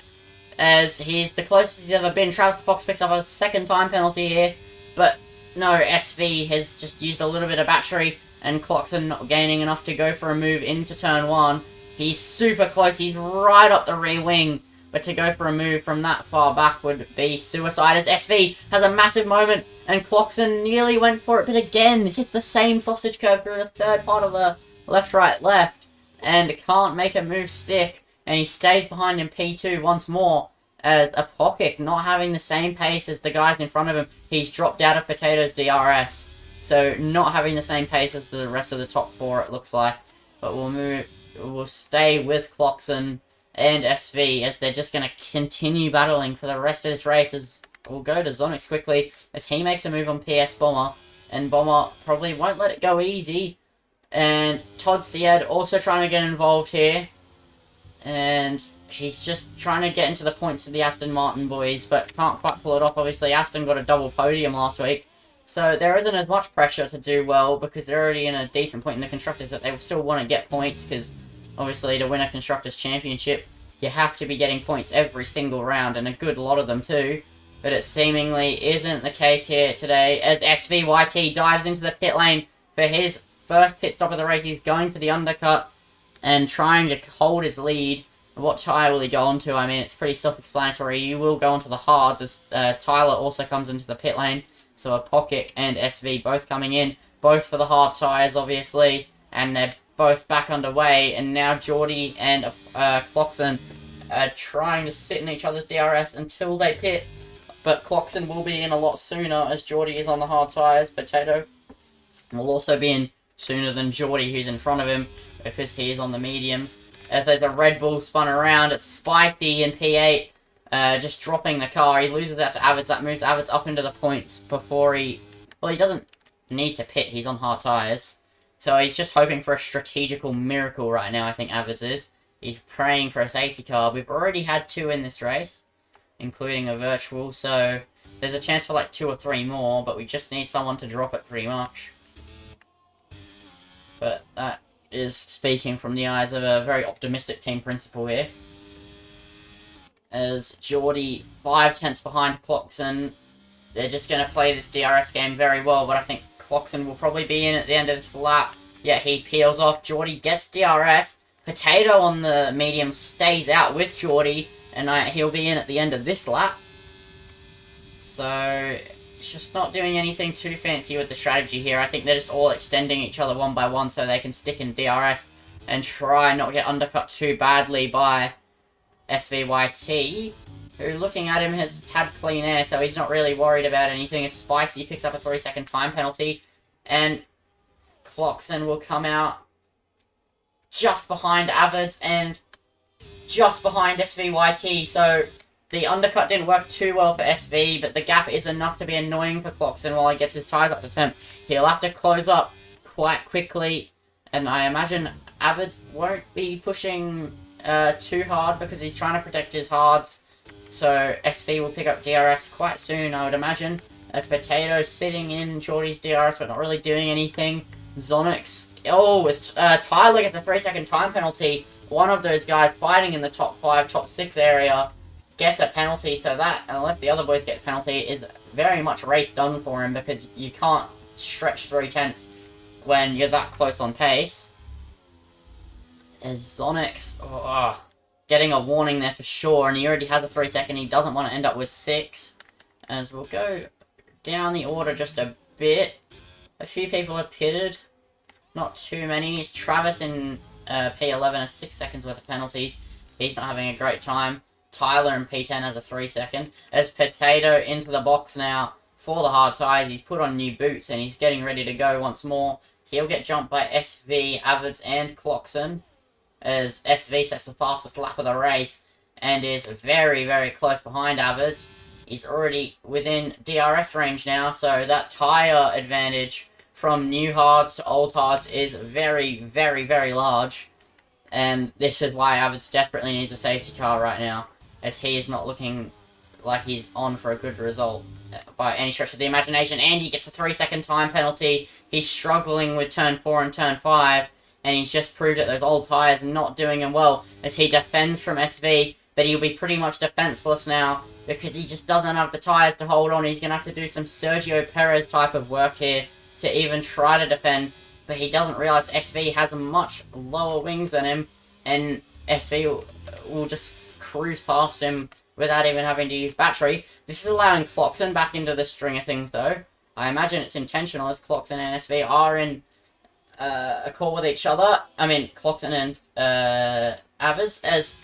as he's the closest he's ever been. Travis Fox picks up a second time penalty here, but no, SV has just used a little bit of battery, and Clarkson not gaining enough to go for a move into turn 1. He's super close, he's right up the rear wing, but to go for a move from that far back would be suicide, as SV has a massive moment, and Clarkson nearly went for it, but again hits the same sausage curve through the third part of the left, right, left, and can't make a move stick, and he stays behind in P2 once more, as a Pocket not having the same pace as the guys in front of him. He's dropped out of Potato's DRS, so not having the same pace as the rest of the top 4, it looks like. But we'll stay with Clarkson and SV, as they're just going to continue battling for the rest of this race. As we'll go to Zonix quickly, as he makes a move on PS Bomber, and Bomber probably won't let it go easy. And Todd Sead also trying to get involved here, and he's just trying to get into the points of the Aston Martin boys, but can't quite pull it off. Obviously, Aston got a double podium last week, so there isn't as much pressure to do well, because they're already in a decent point in the Constructors, but they still want to get points, because obviously to win a Constructors Championship, you have to be getting points every single round, and a good lot of them too. But it seemingly isn't the case here today, as SVYT dives into the pit lane for his first pit stop of the race. He's going for the undercut and trying to hold his lead. What tyre will he go onto? I mean, it's pretty self-explanatory. You will go onto the hards, as Tyler also comes into the pit lane. So a Pocket and SV both coming in, both for the hard tyres, obviously. And they're both back underway, and now Geordie and Cloxon are trying to sit in each other's DRS until they pit. But Cloxon will be in a lot sooner as Geordie is on the hard tyres. Potato will also be in sooner than Geordie, who's in front of him, because he is on the mediums. As there's a Red Bull spun around, it's Spicy in P8, just dropping the car. He loses that to Avids. That moves Avids up into the points before he... Well, he doesn't need to pit. He's on hard tyres. So he's just hoping for a strategical miracle right now, I think Avids is. He's praying for a safety car. We've already had 2 in this race, including a virtual, so there's a chance for like 2 or 3 more, but we just need someone to drop it pretty much. But that is speaking from the eyes of a very optimistic team principal here. As Geordie 5 tenths behind Cloxon, they're just going to play this DRS game very well, but I think Cloxon will probably be in at the end of this lap. Yeah, he peels off. Geordie gets DRS. Potato on the medium stays out with Geordie, and he'll be in at the end of this lap. So, it's just not doing anything too fancy with the strategy here. I think they're just all extending each other one by one so they can stick in DRS and try not get undercut too badly by SVYT, who, looking at him, has had clean air, so he's not really worried about anything. As Spicy picks up a 3-second time penalty, and Cloxon will come out just behind Avids and just behind SVYT, so the undercut didn't work too well for SV, but the gap is enough to be annoying for Cloxon while he gets his tyres up to temp. He'll have to close up quite quickly, and I imagine Avids won't be pushing too hard because he's trying to protect his hards, so SV will pick up DRS quite soon, I would imagine, as Potato sitting in Geordie's DRS but not really doing anything. Zonix, it's Tyler gets a 3-second time penalty. One of those guys fighting in the top 5, top 6 area gets a penalty, so that, unless the other boys get a penalty, is very much race done for him, because you can't stretch 3 tenths when you're that close on pace. There's Zonix, getting a warning there for sure, and he already has a 3-second. He doesn't want to end up with 6. As we'll go down the order just a bit. A few people are pitted, not too many. It's Travis in P11 has 6 seconds worth of penalties. He's not having a great time. Tyler in P10 has a 3-second. As Potato into the box now for the hard tyres. He's put on new boots and he's getting ready to go once more. He'll get jumped by SV, Avids and Cloxon, as SV sets the fastest lap of the race and is very, very close behind Avids. He's already within DRS range now, so that tyre advantage from new hards to old hards is very, very, very large. And this is why Avids desperately needs a safety car right now, as he is not looking like he's on for a good result by any stretch of the imagination. And he gets a 3-second time penalty. He's struggling with turn 4 and turn 5, and he's just proved that those old tyres are not doing him well, as he defends from SV, but he'll be pretty much defenseless now, because he just doesn't have the tyres to hold on. He's going to have to do some Sergio Perez type of work here to even try to defend, but he doesn't realise SV has much lower wings than him, and SV will just cruise past him without even having to use battery. This is allowing Cloxon back into the string of things, though. I imagine it's intentional, as Cloxon and SV are in a call with each other. I mean, Cloxon and Avids, as...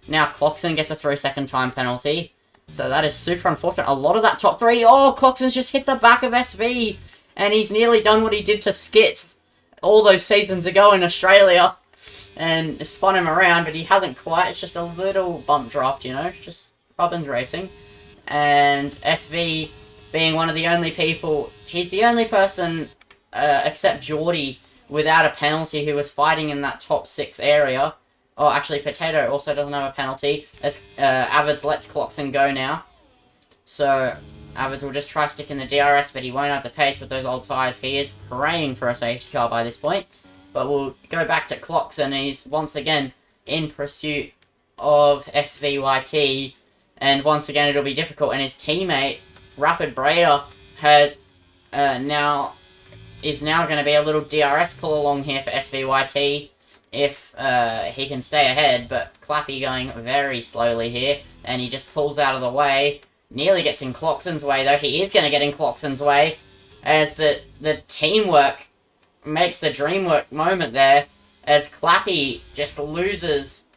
Now Cloxon gets a 3-second time penalty, so that is super unfortunate. A lot of that top 3... Oh, Cloxon's just hit the back of SV, and he's nearly done what he did to Skits all those seasons ago in Australia, and spun him around, but he hasn't quite. It's just a little bump draft, you know, just Robbins racing. And SV being one of the only people, he's the only person, except Geordie, without a penalty who was fighting in that top 6 area. Oh, actually, Potato also doesn't have a penalty, as Avids lets Cloxon go now. So Avids will just try sticking the DRS, but he won't have the pace with those old tyres. He is praying for a safety car by this point. But we'll go back to Cloxon. He's once again in pursuit of SVYT, and once again it'll be difficult. And his teammate, Rapid Brader, is now going to be a little DRS pull along here for SVYT if he can stay ahead. But Clappy going very slowly here, and he just pulls out of the way. Nearly gets in Cloxon's way, though. He is going to get in Cloxon's way, as the teamwork makes the dream work moment there, as Clappy just loses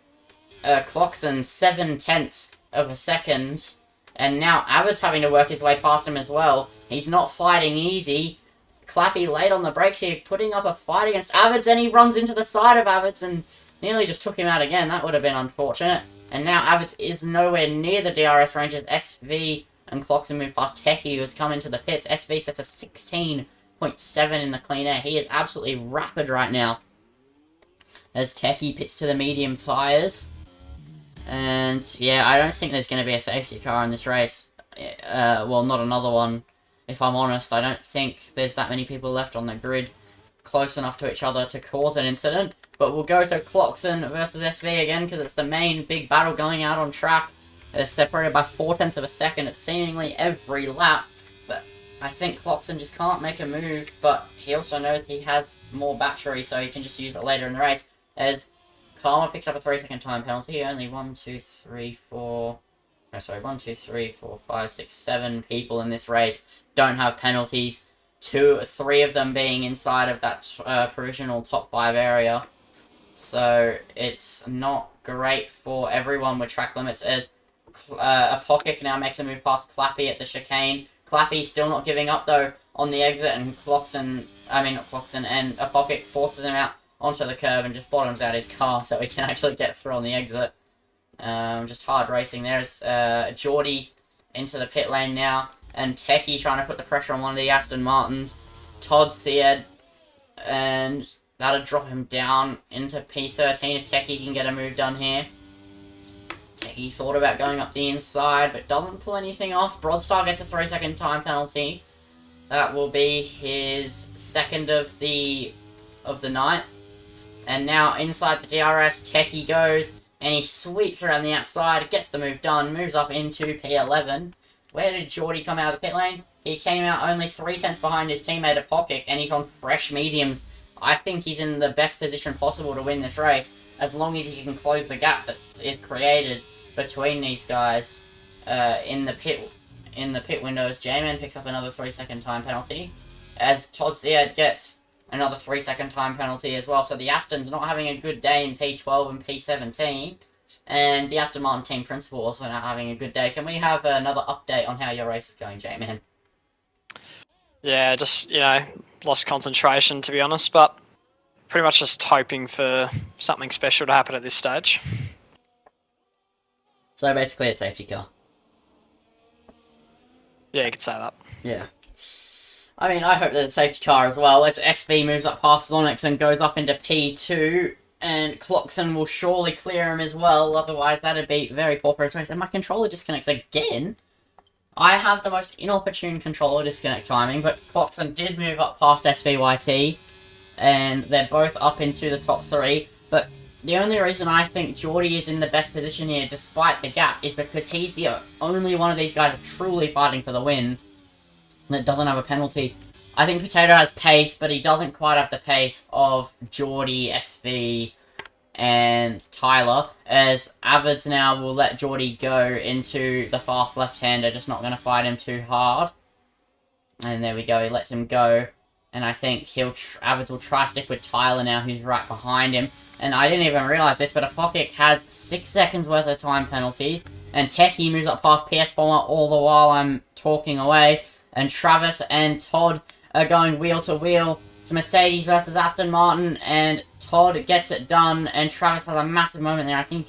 Cloxon 7/10 of a second, and now Avid's having to work his way past him as well. He's not fighting easy. Clappy late on the brakes here, putting up a fight against Avids, and he runs into the side of Avids and nearly just took him out again. That would have been unfortunate. And now Avids is nowhere near the DRS range as SV and Cloxon move past Techie, who has come into the pits. SV sets a 16.7 in the clean air. He is absolutely rapid right now, as Techie pits to the medium tyres. And yeah, I don't think there's going to be a safety car in this race. Well, not another one, if I'm honest. I don't think there's that many people left on the grid close enough to each other to cause an incident. But we'll go to Cloxon versus SV again, because it's the main big battle going out on track. They're separated by 0.4 of a second at seemingly every lap. But I think Cloxon just can't make a move, but he also knows he has more battery, so he can just use it later in the race. As Karma picks up a 3-second time penalty. Only 1, 2, 3, 4... No, sorry, 1, 2, 3, 4, 5, 6, 7 people in this race don't have penalties. 3 of them being inside of that provisional top 5 area. So it's not great for everyone with track limits, as Apokic now makes a move past Clappy at the chicane. Clappy still not giving up though on the exit, and and Apokic forces him out onto the curb and just bottoms out his car so he can actually get through on the exit. Just hard racing. There's Geordie into the pit lane now, and Techie trying to put the pressure on one of the Aston Martins. Todd Seed, and that'll drop him down into P13 if Techie can get a move done here. Techie thought about going up the inside, but doesn't pull anything off. Broadstar gets a 3-second time penalty. That will be his second of the night. And now inside the DRS, Techie goes, and he sweeps around the outside, gets the move done, moves up into P11. Where did Geordie come out of the pit lane? He came out only 0.3 behind his teammate Apokic, and he's on fresh mediums. I think he's in the best position possible to win this race, as long as he can close the gap that is created between these guys in the pit windows. J-Man picks up another 3-second time penalty, as Todd Sead gets another 3-second time penalty as well. So the Aston's not having a good day in P12 and P17. And the Aston Martin team principal also not having a good day. Can we have another update on how your race is going, J-Man? Yeah, just, lost concentration, to be honest, but pretty much just hoping for something special to happen at this stage. So basically a safety car. Yeah, you could say that. Yeah. I mean, I hope there's a safety car as well. As SV moves up past Zonix and goes up into P2, and Cloxon will surely clear him as well, otherwise that'd be very poor for his race. And my controller disconnects again. I have the most inopportune controller disconnect timing, but Cloxon did move up past SVYT, and they're both up into the top 3. But the only reason I think Geordie is in the best position here, despite the gap, is because he's the only one of these guys truly fighting for the win that doesn't have a penalty. I think Potato has pace, but he doesn't quite have the pace of Geordie, SV, and Tyler, as Avids now will let Geordie go into the fast left-hander, just not going to fight him too hard. And there we go, he lets him go. And I think Avids will try stick with Tyler now, who's right behind him. And I didn't even realise this, but Apokic has 6 seconds worth of time penalties. And Techie moves up past PS Bomber all the while I'm talking away. And Travis and Todd are going wheel to wheel. It's Mercedes versus Aston Martin, and Todd gets it done, and Travis has a massive moment there. I think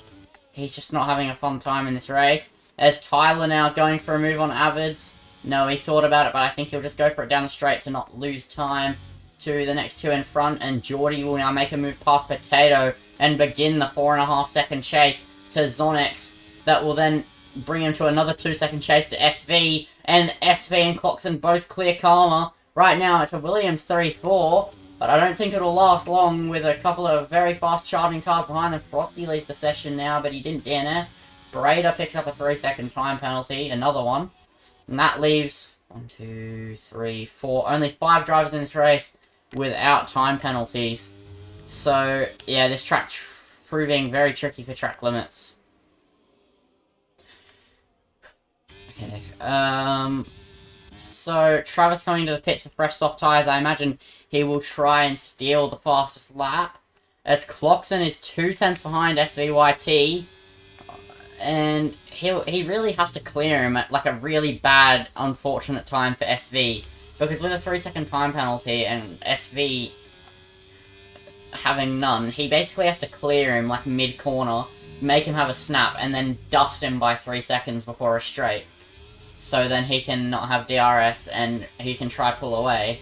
he's just not having a fun time in this race. As Tyler now going for a move on Avids. No, he thought about it, but I think he'll just go for it down the straight to not lose time to the next 2 in front. And Geordie will now make a move past Potato and begin the 4.5 second chase to Zonex. That will then bring him to another 2-second chase to SV. And SV and Cloxon both clear Karma. Right now it's a Williams 34, but I don't think it'll last long with a couple of very fast charging cars behind them. Frosty leaves the session now, but he didn't DNF. Brader picks up a 3-second time penalty, another one. And that leaves 1, 2, 3, 4, only 5 drivers in this race without time penalties. So, yeah, this track's proving very tricky for track limits. Okay, So, Travis coming to the pits for fresh soft tyres. I imagine he will try and steal the fastest lap. As Cloxon is 2 tenths behind SVYT. And he really has to clear him at like a really bad, unfortunate time for SV. Because with a 3-second time penalty and SV having none, he basically has to clear him like mid-corner, make him have a snap, and then dust him by 3 seconds before a straight. So then he can not have DRS and he can try pull away.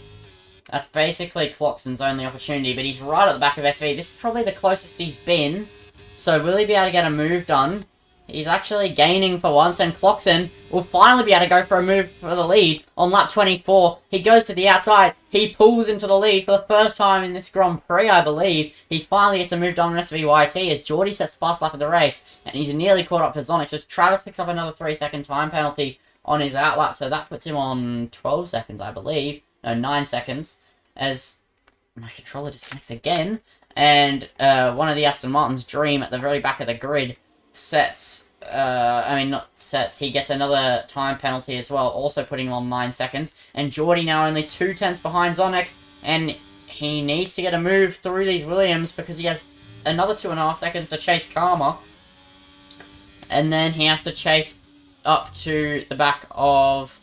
That's basically Cloxon's only opportunity, but he's right at the back of SV. This is probably the closest he's been. So will he be able to get a move done? He's actually gaining for once, and Cloxon will finally be able to go for a move for the lead on lap 24. He goes to the outside. He pulls into the lead for the first time in this Grand Prix, I believe. He finally gets a move done on SVYT as Geordie sets the fast lap of the race, and he's nearly caught up to Zonix as Travis picks up another 3-second time penalty on his outlap, so that puts him on 12 seconds, I believe. No, 9 seconds, as my controller disconnects again, and one of the Aston Martin's Dream at the very back of the grid sets, he gets another time penalty as well, also putting him on 9 seconds, and Geordie now only 2 tenths behind Zonix, and he needs to get a move through these Williams because he has another 2.5 seconds to chase Karma, and then he has to chase up to the back of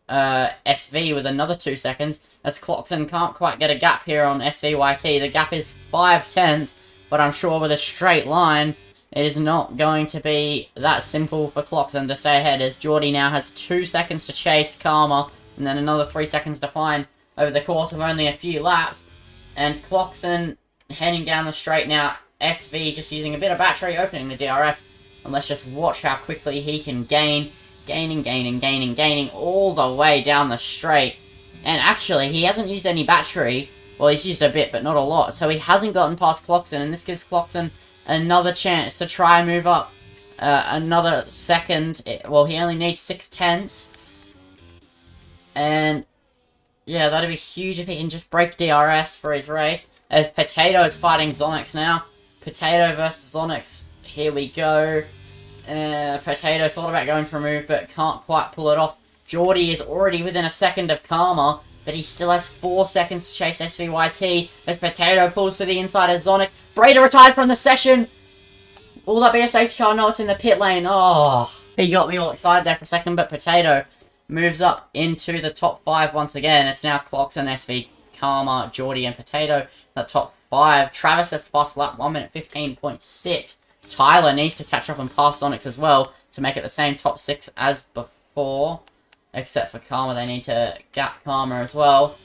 SV with another 2 seconds, as Cloxon can't quite get a gap here on SVYT. The gap is 5 tenths, but I'm sure with a straight line, it is not going to be that simple for Cloxon to stay ahead, as Geordie now has 2 seconds to chase Karma, and then another 3 seconds to find over the course of only a few laps, and Cloxon heading down the straight now, SV just using a bit of battery, opening the DRS, and let's just watch how quickly he can gaining all the way down the straight. And actually, he hasn't used any battery. Well, he's used a bit, but not a lot. So he hasn't gotten past Cloxon, and this gives Cloxon another chance to try and move up another second. Well, he only needs 6 tenths. And yeah, that'd be huge if he can just break DRS for his race. As Potato is fighting Zonix now. Potato versus Zonix. Here we go. Potato thought about going for a move, but can't quite pull it off. Geordie is already within a second of Karma, but he still has 4 seconds to chase SVYT as Potato pulls to the inside of Zonix. Breda retires from the session! Will that be a safety car? No, it's in the pit lane. Oh, he got me all excited there for a second, but Potato moves up into the top 5 once again. It's now Cloxon, SV, Karma, Geordie, and Potato. The top 5. Travis has the fast lap, 1 minute 15.6. Tyler needs to catch up and pass Zonix as well to make it the same top 6 as before. Except for Karma, they need to gap Karma as well.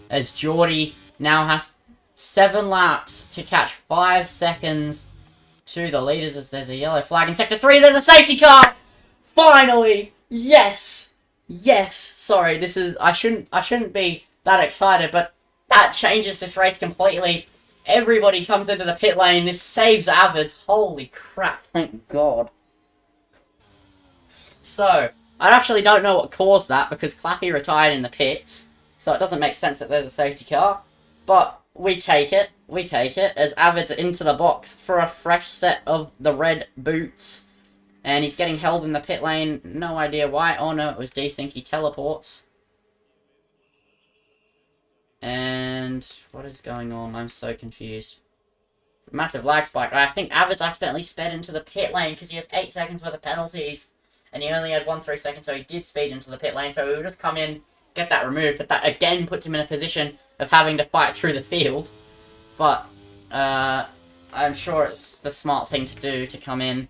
As Geordie now has 7 laps to catch 5 seconds to the leaders, as there's a yellow flag in Sector 3. There's a safety car! Finally! Yes! Yes! Sorry, this is... I shouldn't be that excited, but that changes this race completely. Everybody comes into the pit lane. This saves Avids. Holy crap, thank God. So, I actually don't know what caused that, because Clappy retired in the pits, so it doesn't make sense that there's a safety car. But we take it, as Avids are into the box for a fresh set of the red boots. And he's getting held in the pit lane, no idea why. Oh no, it was desync, he teleports. And what is going on? I'm so confused. Massive lag spike. I think Avids accidentally sped into the pit lane because he has 8 seconds worth of penalties. And he only had 3 seconds, so he did speed into the pit lane. So he will just come in, get that removed. But that again puts him in a position of having to fight through the field. But I'm sure it's the smart thing to do to come in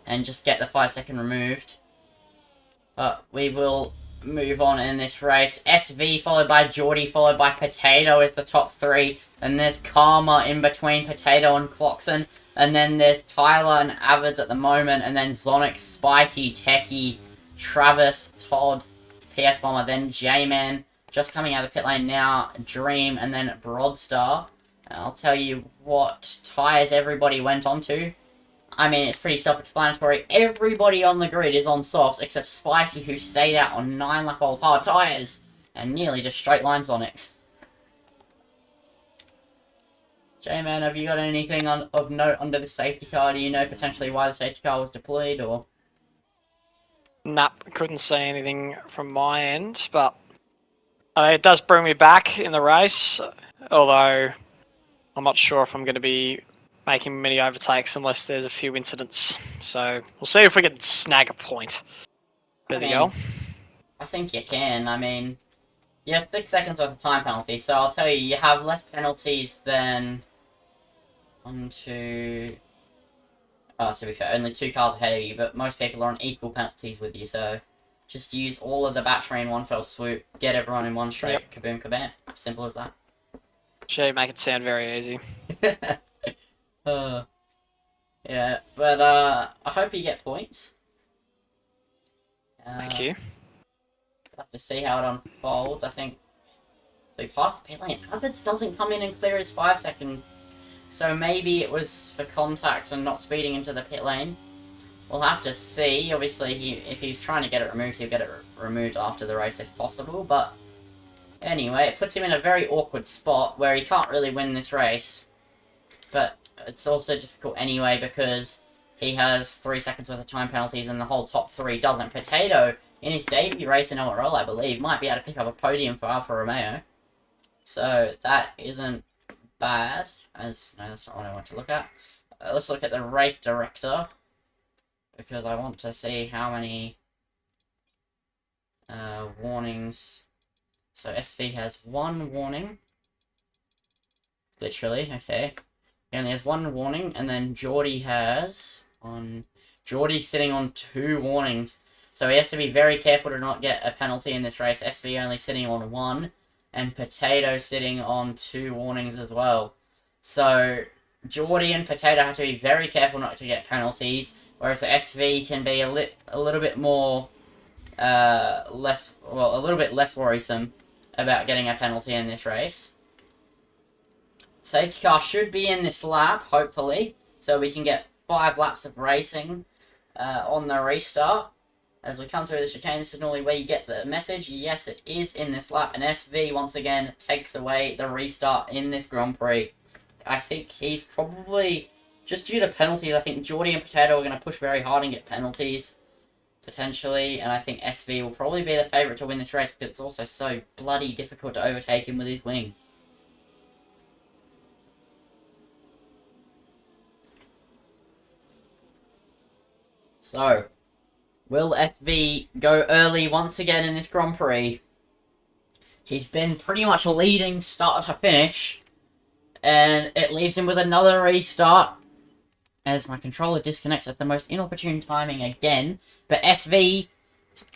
and just get the 5 second removed. But we will move on in this race. SV followed by Geordie, followed by Potato is the top 3. And there's Karma in between Potato and Cloxon. And then there's Tyler and Avids at the moment. And then Zonix, Spicy, Techie, Travis, Todd, PS Bomber, then J-Man. Just coming out of the pit lane now, Dream, and then Broadstar. I'll tell you what tyres everybody went on to. I mean, it's pretty self-explanatory. Everybody on the grid is on softs, except Spicy, who stayed out on 9-lap-old hard tyres, and nearly just straight line Zonix. J-Man, have you got anything of note under the safety car? Do you know potentially why the safety car was deployed, or...? Nah, couldn't see anything from my end, but it does bring me back in the race, although I'm not sure if I'm going to be making many overtakes unless there's a few incidents. So we'll see if we can snag a point. There you go. I think you can. I mean, you have 6 seconds worth of time penalty, so I'll tell you, you have less penalties than... 1, 2... Oh, to be fair, only 2 cars ahead of you, but most people are on equal penalties with you, so... Just use all of the battery in one fell swoop, get everyone in one straight, yep. Kaboom, kabam. Simple as that. Sure, you make it sound very easy. Yeah, but I hope you get points. Thank you. Have to see how it unfolds. I think so. He passed the pit lane. Avids doesn't come in and clear his 5 second, so maybe it was for contact and not speeding into the pit lane. We'll have to see. Obviously, if he's trying to get it removed, he'll get it removed after the race if possible. But anyway, it puts him in a very awkward spot where he can't really win this race. But it's also difficult anyway because he has 3 seconds worth of time penalties and the whole top 3 doesn't. Potato, in his debut race in ORL, I believe, might be able to pick up a podium for Alfa Romeo. So that isn't bad. No, that's not what I want to look at. Let's look at the race director, because I want to see how many warnings. So SV has 1 warning. Literally, okay. He only has 1 warning, and then Geordie has... Geordie's sitting on 2 warnings. So he has to be very careful to not get a penalty in this race. SV only sitting on 1, and Potato sitting on 2 warnings as well. So Geordie and Potato have to be very careful not to get penalties, whereas the SV can be a little bit more a little bit less worrisome about getting a penalty in this race. Safety car should be in this lap, hopefully, so we can get 5 laps of racing on the restart. As we come through the chicane, this is normally where you get the message. Yes, it is in this lap, and SV once again takes away the restart in this Grand Prix. I think he's probably, just due to penalties, I think Geordie and Potato are going to push very hard and get penalties, potentially, and I think SV will probably be the favourite to win this race because it's also so bloody difficult to overtake him with his wing. So, will SV go early once again in this Grand Prix? He's been pretty much leading start to finish, and it leaves him with another restart as my controller disconnects at the most inopportune timing again. But SV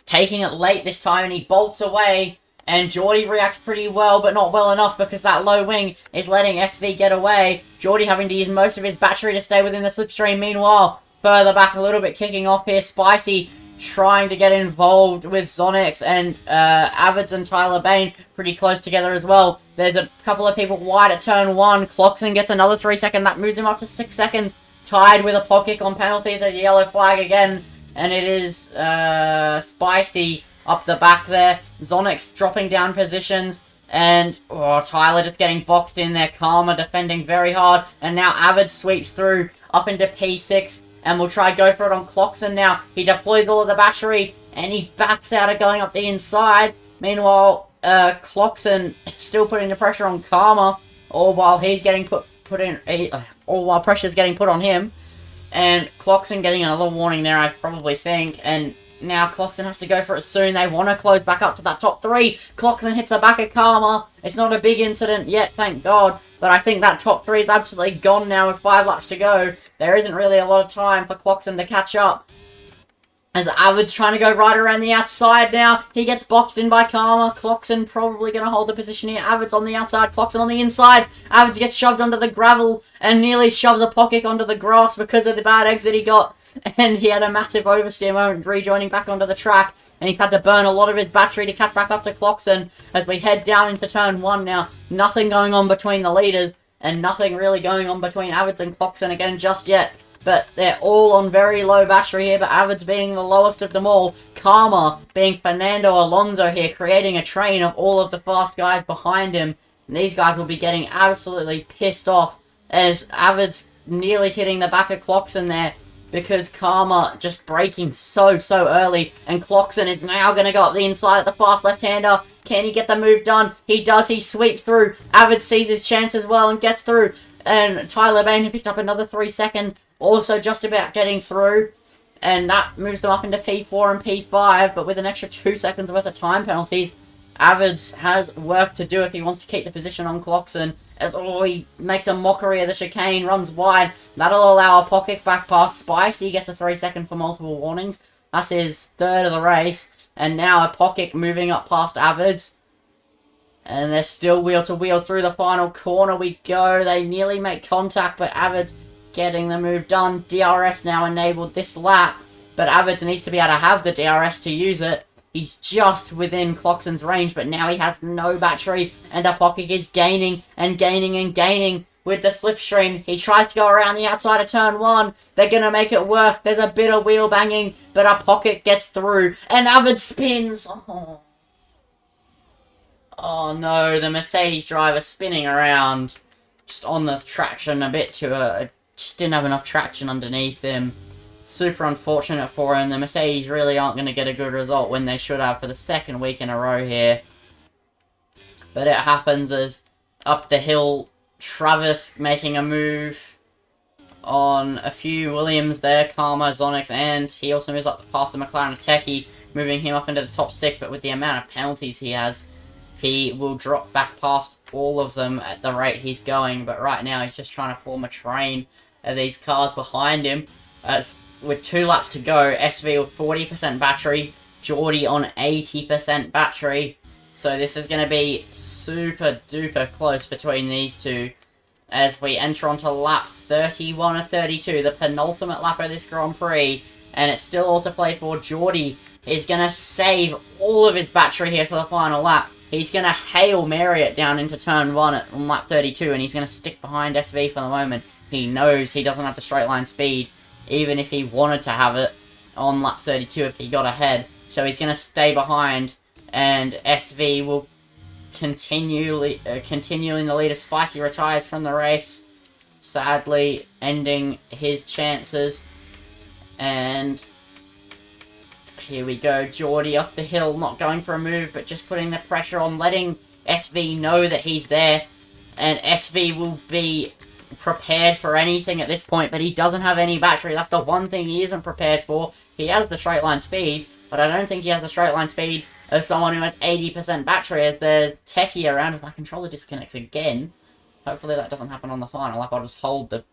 taking it late this time, and he bolts away, and Geordie reacts pretty well, but not well enough because that low wing is letting SV get away. Geordie having to use most of his battery to stay within the slipstream. Meanwhile, further back a little bit, kicking off here, Spicy trying to get involved with Zonix, and Avids and Tyler Bain pretty close together as well. There's a couple of people wide at turn 1. Clockson gets another 3 second. That moves him up to 6 seconds. Tied with a pot kick on penalties at the yellow flag again. And it is Spicy up the back there. Zonix dropping down positions. And Tyler just getting boxed in there. Karma defending very hard. And now Avid sweeps through up into P6. And we'll try go for it on Clockson now. He deploys all of the battery. And he backs out of going up the inside. Meanwhile, Clockson still putting the pressure on Karma. All while he's getting all while pressure's getting put on him. And Clockson getting another warning there, I probably think. And now Clockson has to go for it soon. They want to close back up to that top 3. Clockson hits the back of Karma. It's not a big incident yet, thank God. But I think that top 3 is absolutely gone now with 5 laps to go. There isn't really a lot of time for Clockson to catch up. As Avid's trying to go right around the outside now. He gets boxed in by Karma. Clockson probably going to hold the position here. Avid's on the outside. Clockson on the inside. Avid gets shoved onto the gravel and nearly shoves a pocket onto the grass because of the bad exit he got. And he had a massive oversteer moment rejoining back onto the track. And he's had to burn a lot of his battery to catch back up to Clockson as we head down into turn 1 now. Nothing going on between the leaders and nothing really going on between Avids and Clockson again just yet. But they're all on very low battery here, but Avids being the lowest of them all. Karma being Fernando Alonso here, creating a train of all of the fast guys behind him. And these guys will be getting absolutely pissed off as Avids nearly hitting the back of Clockson there. because Karma just braking so early, and Clarkson is now going to go up the inside at the fast left-hander. Can he get the move done? He does. He sweeps through. Avid sees his chance as well and gets through. And Tyler Bain picked up another 3 second, also just about getting through. And that moves them up into P4 and P5, but with an extra 2 seconds worth of time penalties, Avids has work to do if he wants to keep the position on Clarkson. As he makes a mockery of the chicane, runs wide. That'll allow a pocket back pass. Spicy gets a 3 second for multiple warnings. That's his third of the race. And now a pocket moving up past Avids. And they're still wheel to wheel through the final corner we go. They nearly make contact, but Avids getting the move done. DRS now enabled this lap, but Avids needs to be able to have the DRS to use it. He's just within Clarkson's range, but now he has no battery, and Apokic is gaining and gaining and gaining with the slipstream. He tries to go around the outside of turn 1. They're going to make it work. There's a bit of wheel banging, but Apokic gets through, and Avid spins. Oh no, the Mercedes driver spinning around just on the traction a bit just didn't have enough traction underneath him. Super unfortunate for him. The Mercedes really aren't going to get a good result when they should have for the second week in a row here. But it happens as up the hill, Travis making a move on a few Williams there, Karma, Zonix, and he also moves up past the McLaren Techie, moving him up into the top 6, but with the amount of penalties he has, he will drop back past all of them at the rate he's going, but right now he's just trying to form a train of these cars behind him. As with 2 laps to go, SV with 40% battery, Geordie on 80% battery. So this is going to be super duper close between these two as we enter onto lap 31 or 32, the penultimate lap of this Grand Prix, and it's still all to play for. Geordie is going to save all of his battery here for the final lap. He's going to Hail Mary it down into turn 1 on lap 32, and he's going to stick behind SV for the moment. He knows he doesn't have the straight line speed, even if he wanted to have it on lap 32 if he got ahead. So he's going to stay behind, and SV will continuing the lead as Spicy retires from the race, sadly ending his chances. And here we go, Geordie up the hill, not going for a move, but just putting the pressure on, letting SV know that he's there, and SV will be prepared for anything at this point, but he doesn't have any battery. That's the one thing he isn't prepared for. He has the straight line speed, but I don't think he has the straight line speed of someone who has 80% battery as the techie around. As my controller disconnects again. Hopefully that doesn't happen on the final lap. I'll just hold the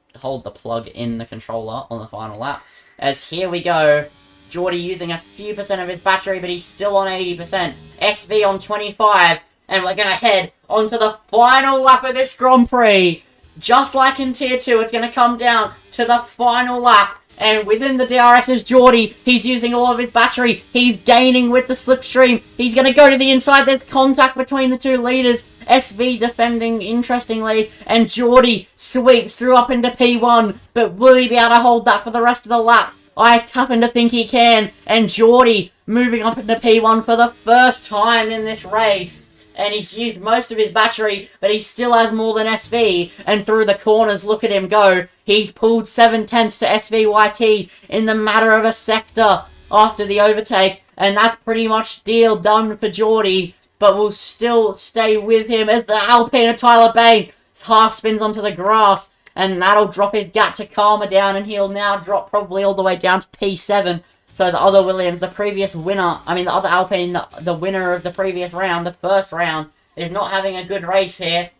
plug in the controller on the final lap. As here we go, Geordie using a few percent of his battery, but he's still on 80%. SV on 25, and we're gonna head onto the final lap of this Grand Prix. Just like in Tier 2, it's going to come down to the final lap. And within the DRS is Geordie. He's using all of his battery. He's gaining with the slipstream. He's going to go to the inside. There's contact between the two leaders. SV defending interestingly. And Geordie sweeps through up into P1. But will he be able to hold that for the rest of the lap? I happen to think he can. And Geordie moving up into P1 for the first time in this race. And he's used most of his battery, but he still has more than SV. And through the corners, look at him go. He's pulled 7 tenths to SVYT in the matter of a sector after the overtake. And that's pretty much deal done for Geordie. But we'll still stay with him as the Alpine of Tyler Bain half spins onto the grass. And that'll drop his gap to Karma down. And he'll now drop probably all the way down to P7. So the other Williams, the previous winner, the other Alpine, the winner of the previous round, the first round, is not having a good race here.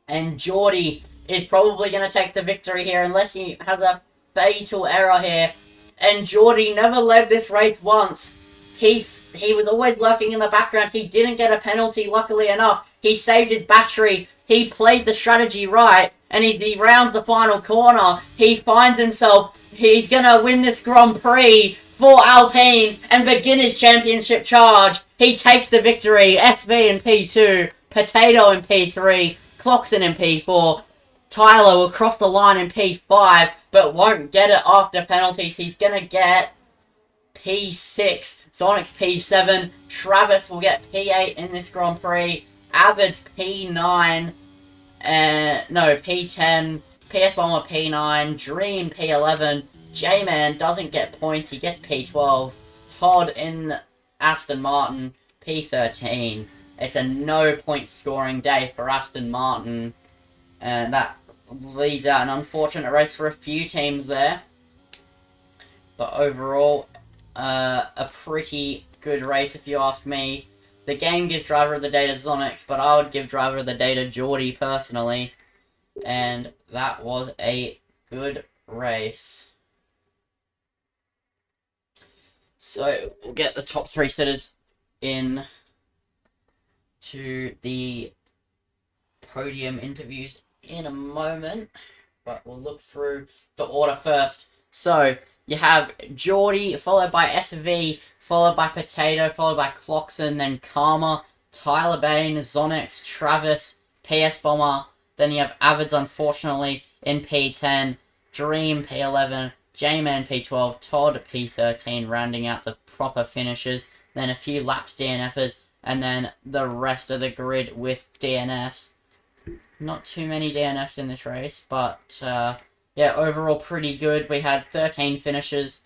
And Geordie is probably going to take the victory here unless he has a fatal error here. And Geordie never led this race once. He was always lurking in the background. He didn't get a penalty, luckily enough. He saved his battery. He played the strategy right. And he rounds the final corner. He finds himself, he's going to win this Grand Prix for Alpine and begin his championship charge. He takes the victory. SV in P2, Potato in P3, Clarkson in P4. Tyler will cross the line in P5, but won't get it after penalties. He's going to get P6. Sonic's P7. Travis will get P8 in this Grand Prix. Avid's P9. No, P10. PS1 were P9. Dream P11. J-Man doesn't get points, he gets P12. Todd in Aston Martin, P13. It's a no point scoring day for Aston Martin, and that leads out an unfortunate race for a few teams there. But overall, a pretty good race if you ask me. The game gives Driver of the Day to Zonix, but I would give Driver of the Day to Geordie personally. And that was a good race. So we'll get the top 3 sitters in to the podium interviews in a moment, but we'll look through the order first. So you have Geordie, followed by SV, followed by Potato, followed by Cloxon, then Karma, Tyler Bain, Zonex, Travis, PS Bomber. Then you have Avids, unfortunately, in P10, Dream P11, J-Man P12, Todd P13, rounding out the proper finishers. Then a few lapped DNFers, and then the rest of the grid with DNFs. Not too many DNFs in this race, but yeah, overall pretty good. We had 13 finishes,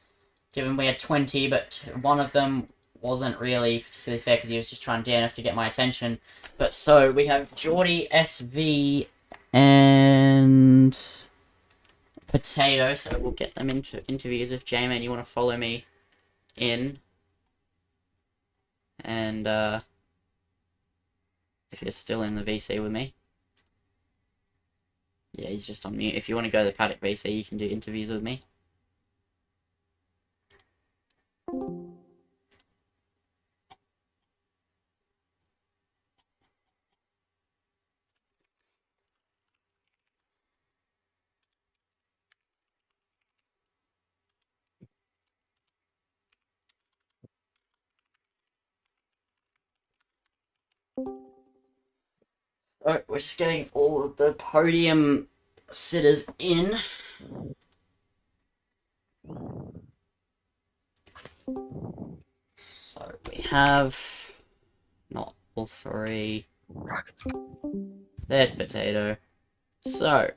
given we had 20, but one of them wasn't really particularly fair because he was just trying DNF to get my attention. But so we have Geordie, SV, and Potato, so we'll get them into interviews. If J-Man, you want to follow me in, and if you're still in the VC with me. Yeah, he's just on mute. If you want to go to the Paddock VC, you can do interviews with me. So, we're just getting all of the podium sitters in. So, we have not all 3. There's Potato. So,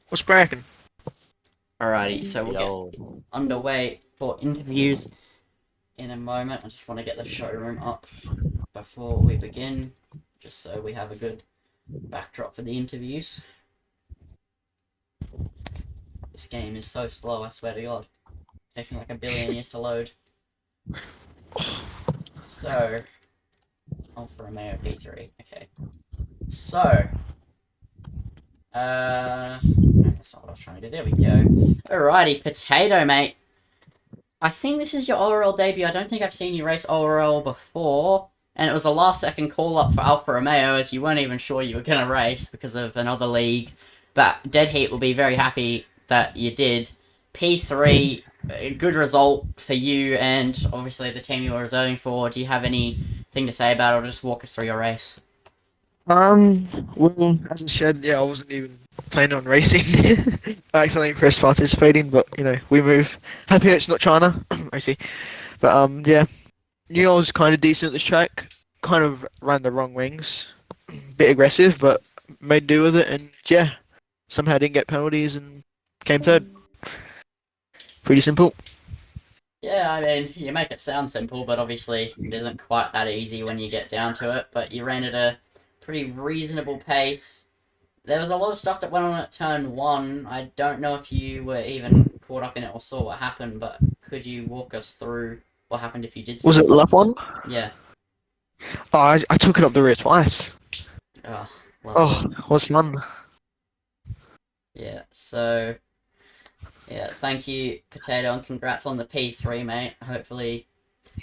What's cracking? alrighty, so we'll get underway for interviews in a moment. I just want to get the showroom up before we begin, just so we have a good backdrop for the interviews. This game is so slow, I swear to God. Taking like a billion years to load. So, Alfa Romeo P3, okay. So, that's not what I was trying to do, there we go. Alrighty, Potato, mate. I think this is your ORL debut. I don't think I've seen you race ORL before. And it was a last-second call-up for Alfa Romeo, as you weren't even sure you were going to race because of another league. But Dead Heat will be very happy that you did. P3, a good result for you and obviously the team you were reserving for. Do you have anything to say about it, or just walk us through your race? Well, as I said, yeah, I wasn't even planning on racing. I accidentally pressed participating, but, you know, we move. Happy it's not China, I see. But, yeah, knew I was kind of decent at this track. Kind of ran the wrong wings. Bit aggressive, but made do with it, and, yeah, somehow didn't get penalties and came third. Pretty simple. Yeah, I mean, you make it sound simple, but obviously it isn't quite that easy when you get down to it. But you ran at a pretty reasonable pace. There was a lot of stuff that went on at turn 1. I don't know if you were even caught up in it or saw what happened, but could you walk us through what happened if you did see Was it lap 1? Yeah. Oh, I took it up the rear twice. Oh, lovely. Oh, what's fun. Yeah, so... Yeah, thank you, Potato, and congrats on the P3, mate. Hopefully...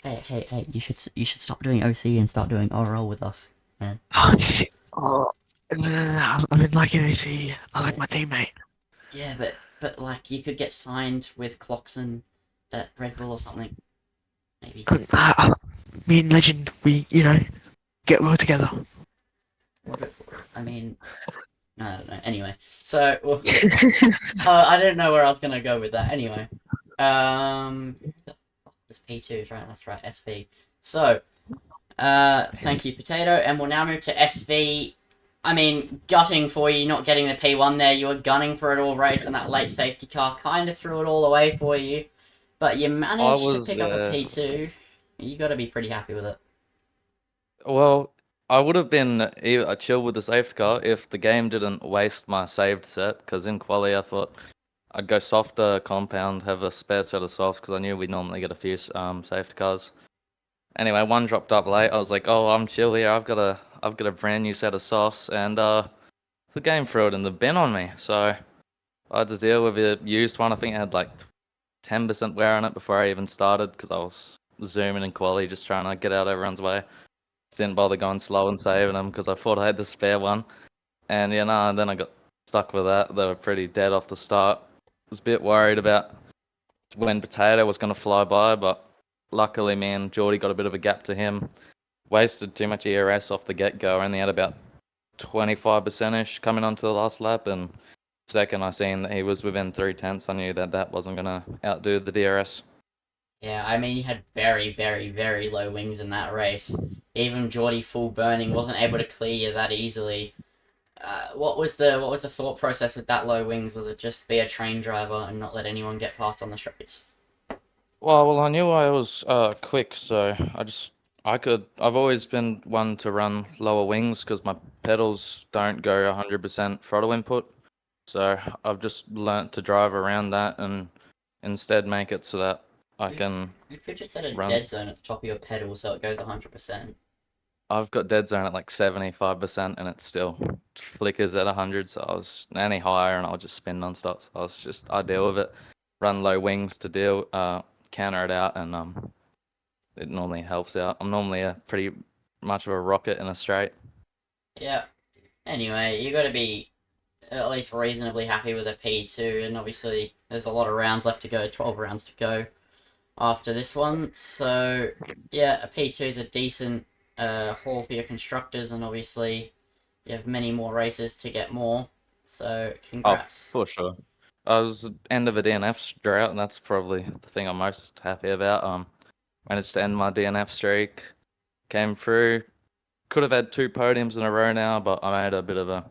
Hey, you should stop doing OC and start doing ORL with us, man. Oh, shit. Oh, I've been liking AC. I like my teammate. Yeah, but like, you could get signed with Cloxon at Red Bull or something. Maybe. Me and Legend, we, you know, get well together. I mean... No, I don't know. Anyway, so... Well, I didn't know where I was gonna go with that. Anyway. It's P2, right? That's right, SV. So, thank you, Potato, and we'll now move to SV. I mean, gutting for you not getting the P1 there. You were gunning for it all race, and that late safety car kind of threw it all away for you. But you I managed to was, pick up a P2. You got to be pretty happy with it. well, I would have been chill with the safety car if the game didn't waste my saved set, because in quali I thought I'd go softer compound, have a spare set of softs, because I knew we'd normally get a few safety cars. Anyway, one dropped up late. I was like, oh, I'm chill here. I've got a brand new set of softs, and the game threw it in the bin on me. So I had to deal with a used one. I think it had like 10% wear on it before I even started, because I was zooming in quali, just trying to get out of everyone's way. Didn't bother going slow and saving them because I thought I had the spare one. And yeah, no, and then I got stuck with that. They were pretty dead off the start. Was a bit worried about when Potato was going to fly by, but luckily me and Geordie got a bit of a gap to him. Wasted too much ERS off the get-go. Only had about 25%ish coming onto the last lap, and second I seen that he was within 3/10, I knew that that wasn't going to outdo the DRS. Yeah, I mean, you had very, very, very low wings in that race. Even Geordie full burning wasn't able to clear you that easily. What was the thought process with that low wings? Was it just be a train driver and not let anyone get past on the straights? Well, I knew I was quick, so I've always been one to run lower wings because my pedals don't go 100% throttle input. So I've just learnt to drive around that and instead make it so that I can You could just set a run. dead zone at the top of your pedal so it goes 100%. I've got dead zone at like 75% and it still flickers at 100, so I was any higher and I'll just spin non-stop. So I deal with it, run low wings to counter it out, and it normally helps out. I'm normally a pretty much of a rocket in a straight. Yeah. Anyway, you got to be at least reasonably happy with a P2, and obviously there's a lot of rounds left to go, 12 rounds to go after this one. So yeah, a P2 is a decent haul for your constructors, and obviously you have many more races to get more. So congrats. Oh, for sure. I was end of a DNF drought, and that's probably the thing I'm most happy about. Managed to end my DNF streak, came through. Could have had 2 podiums in a row now, but I made a bit of a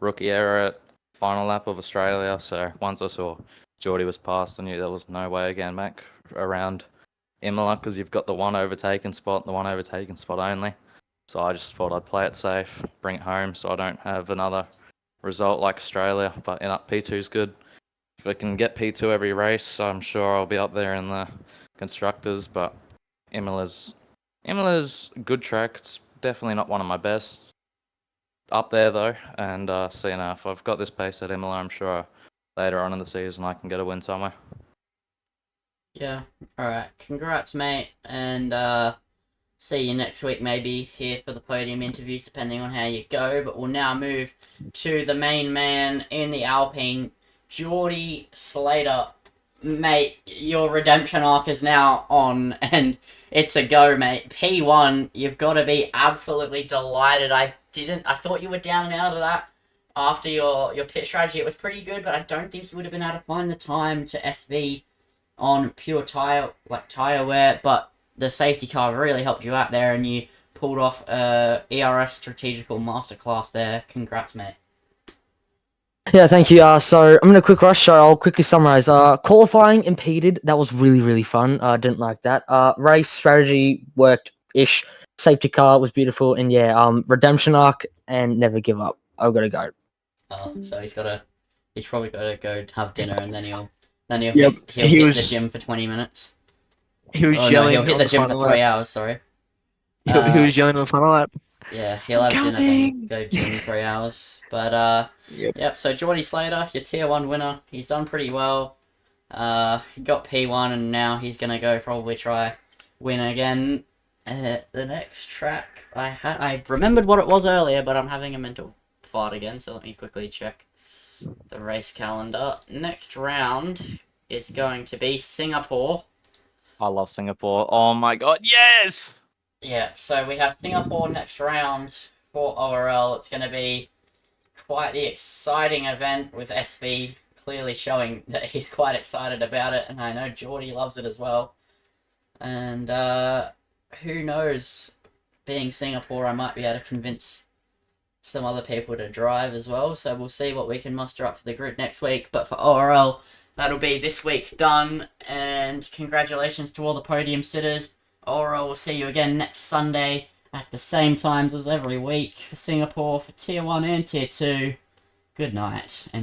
rookie error at final lap of Australia. So once I saw Geordie was past, I knew there was no way again back around Imola, because you've got the one overtaken spot only. So I just thought I'd play it safe, bring it home, so I don't have another result like Australia. But P2's good. If I can get P2 every race, I'm sure I'll be up there in the constructors. But Imola's a good track. It's definitely not one of my best. Up there though, and so if I've got this pace at Imola, I'm sure later on in the season I can get a win somewhere. Yeah. Alright. Congrats, mate. And see you next week, maybe, here for the podium interviews, depending on how you go. But we'll now move to the main man in the Alpine, Geordie Slater. Mate, your redemption arc is now on, and it's a go, mate. P1, you've got to be absolutely delighted. I thought you were down and out of that after your pit strategy. It was pretty good, but I don't think you would have been able to find the time to SV on pure tire wear, but the safety car really helped you out there, and you pulled off ERS strategical masterclass there. Congrats, mate. Yeah, thank you. So I'm in a quick rush, so I'll quickly summarize. Qualifying impeded. That was really, really fun. Didn't like that. Race strategy worked-ish. Safety car was beautiful, and yeah, redemption arc and never give up. I've got to go. Oh, so he's probably got to go have dinner, and then he'll Yep, he'll he hit was- the gym for 20 minutes. He was Oh no, yelling he'll hit on the gym for final 3 lap. hours. Sorry. He was yelling on the final lap. Yeah, he'll have dinner then go gym 3 hours. But Yep. So Geordie Slater, your tier 1 winner. He's done pretty well. He got P1, and now he's gonna go probably try win again. The next track I remembered what it was earlier, but I'm having a mental fart again. So let me quickly check the race calendar. Next round is going to be Singapore. I love Singapore. Oh my god, yes! Yeah, so we have Singapore next round for ORL. It's going to be quite the exciting event with SV clearly showing that he's quite excited about it, and I know Geordie loves it as well. And who knows, being Singapore, I might be able to convince some other people to drive as well. So we'll see what we can muster up for the grid next week. But for ORL, that'll be this week done. And congratulations to all the podium sitters. ORL will see you again next Sunday at the same times as every week for Singapore for Tier 1 and Tier 2. Good night. And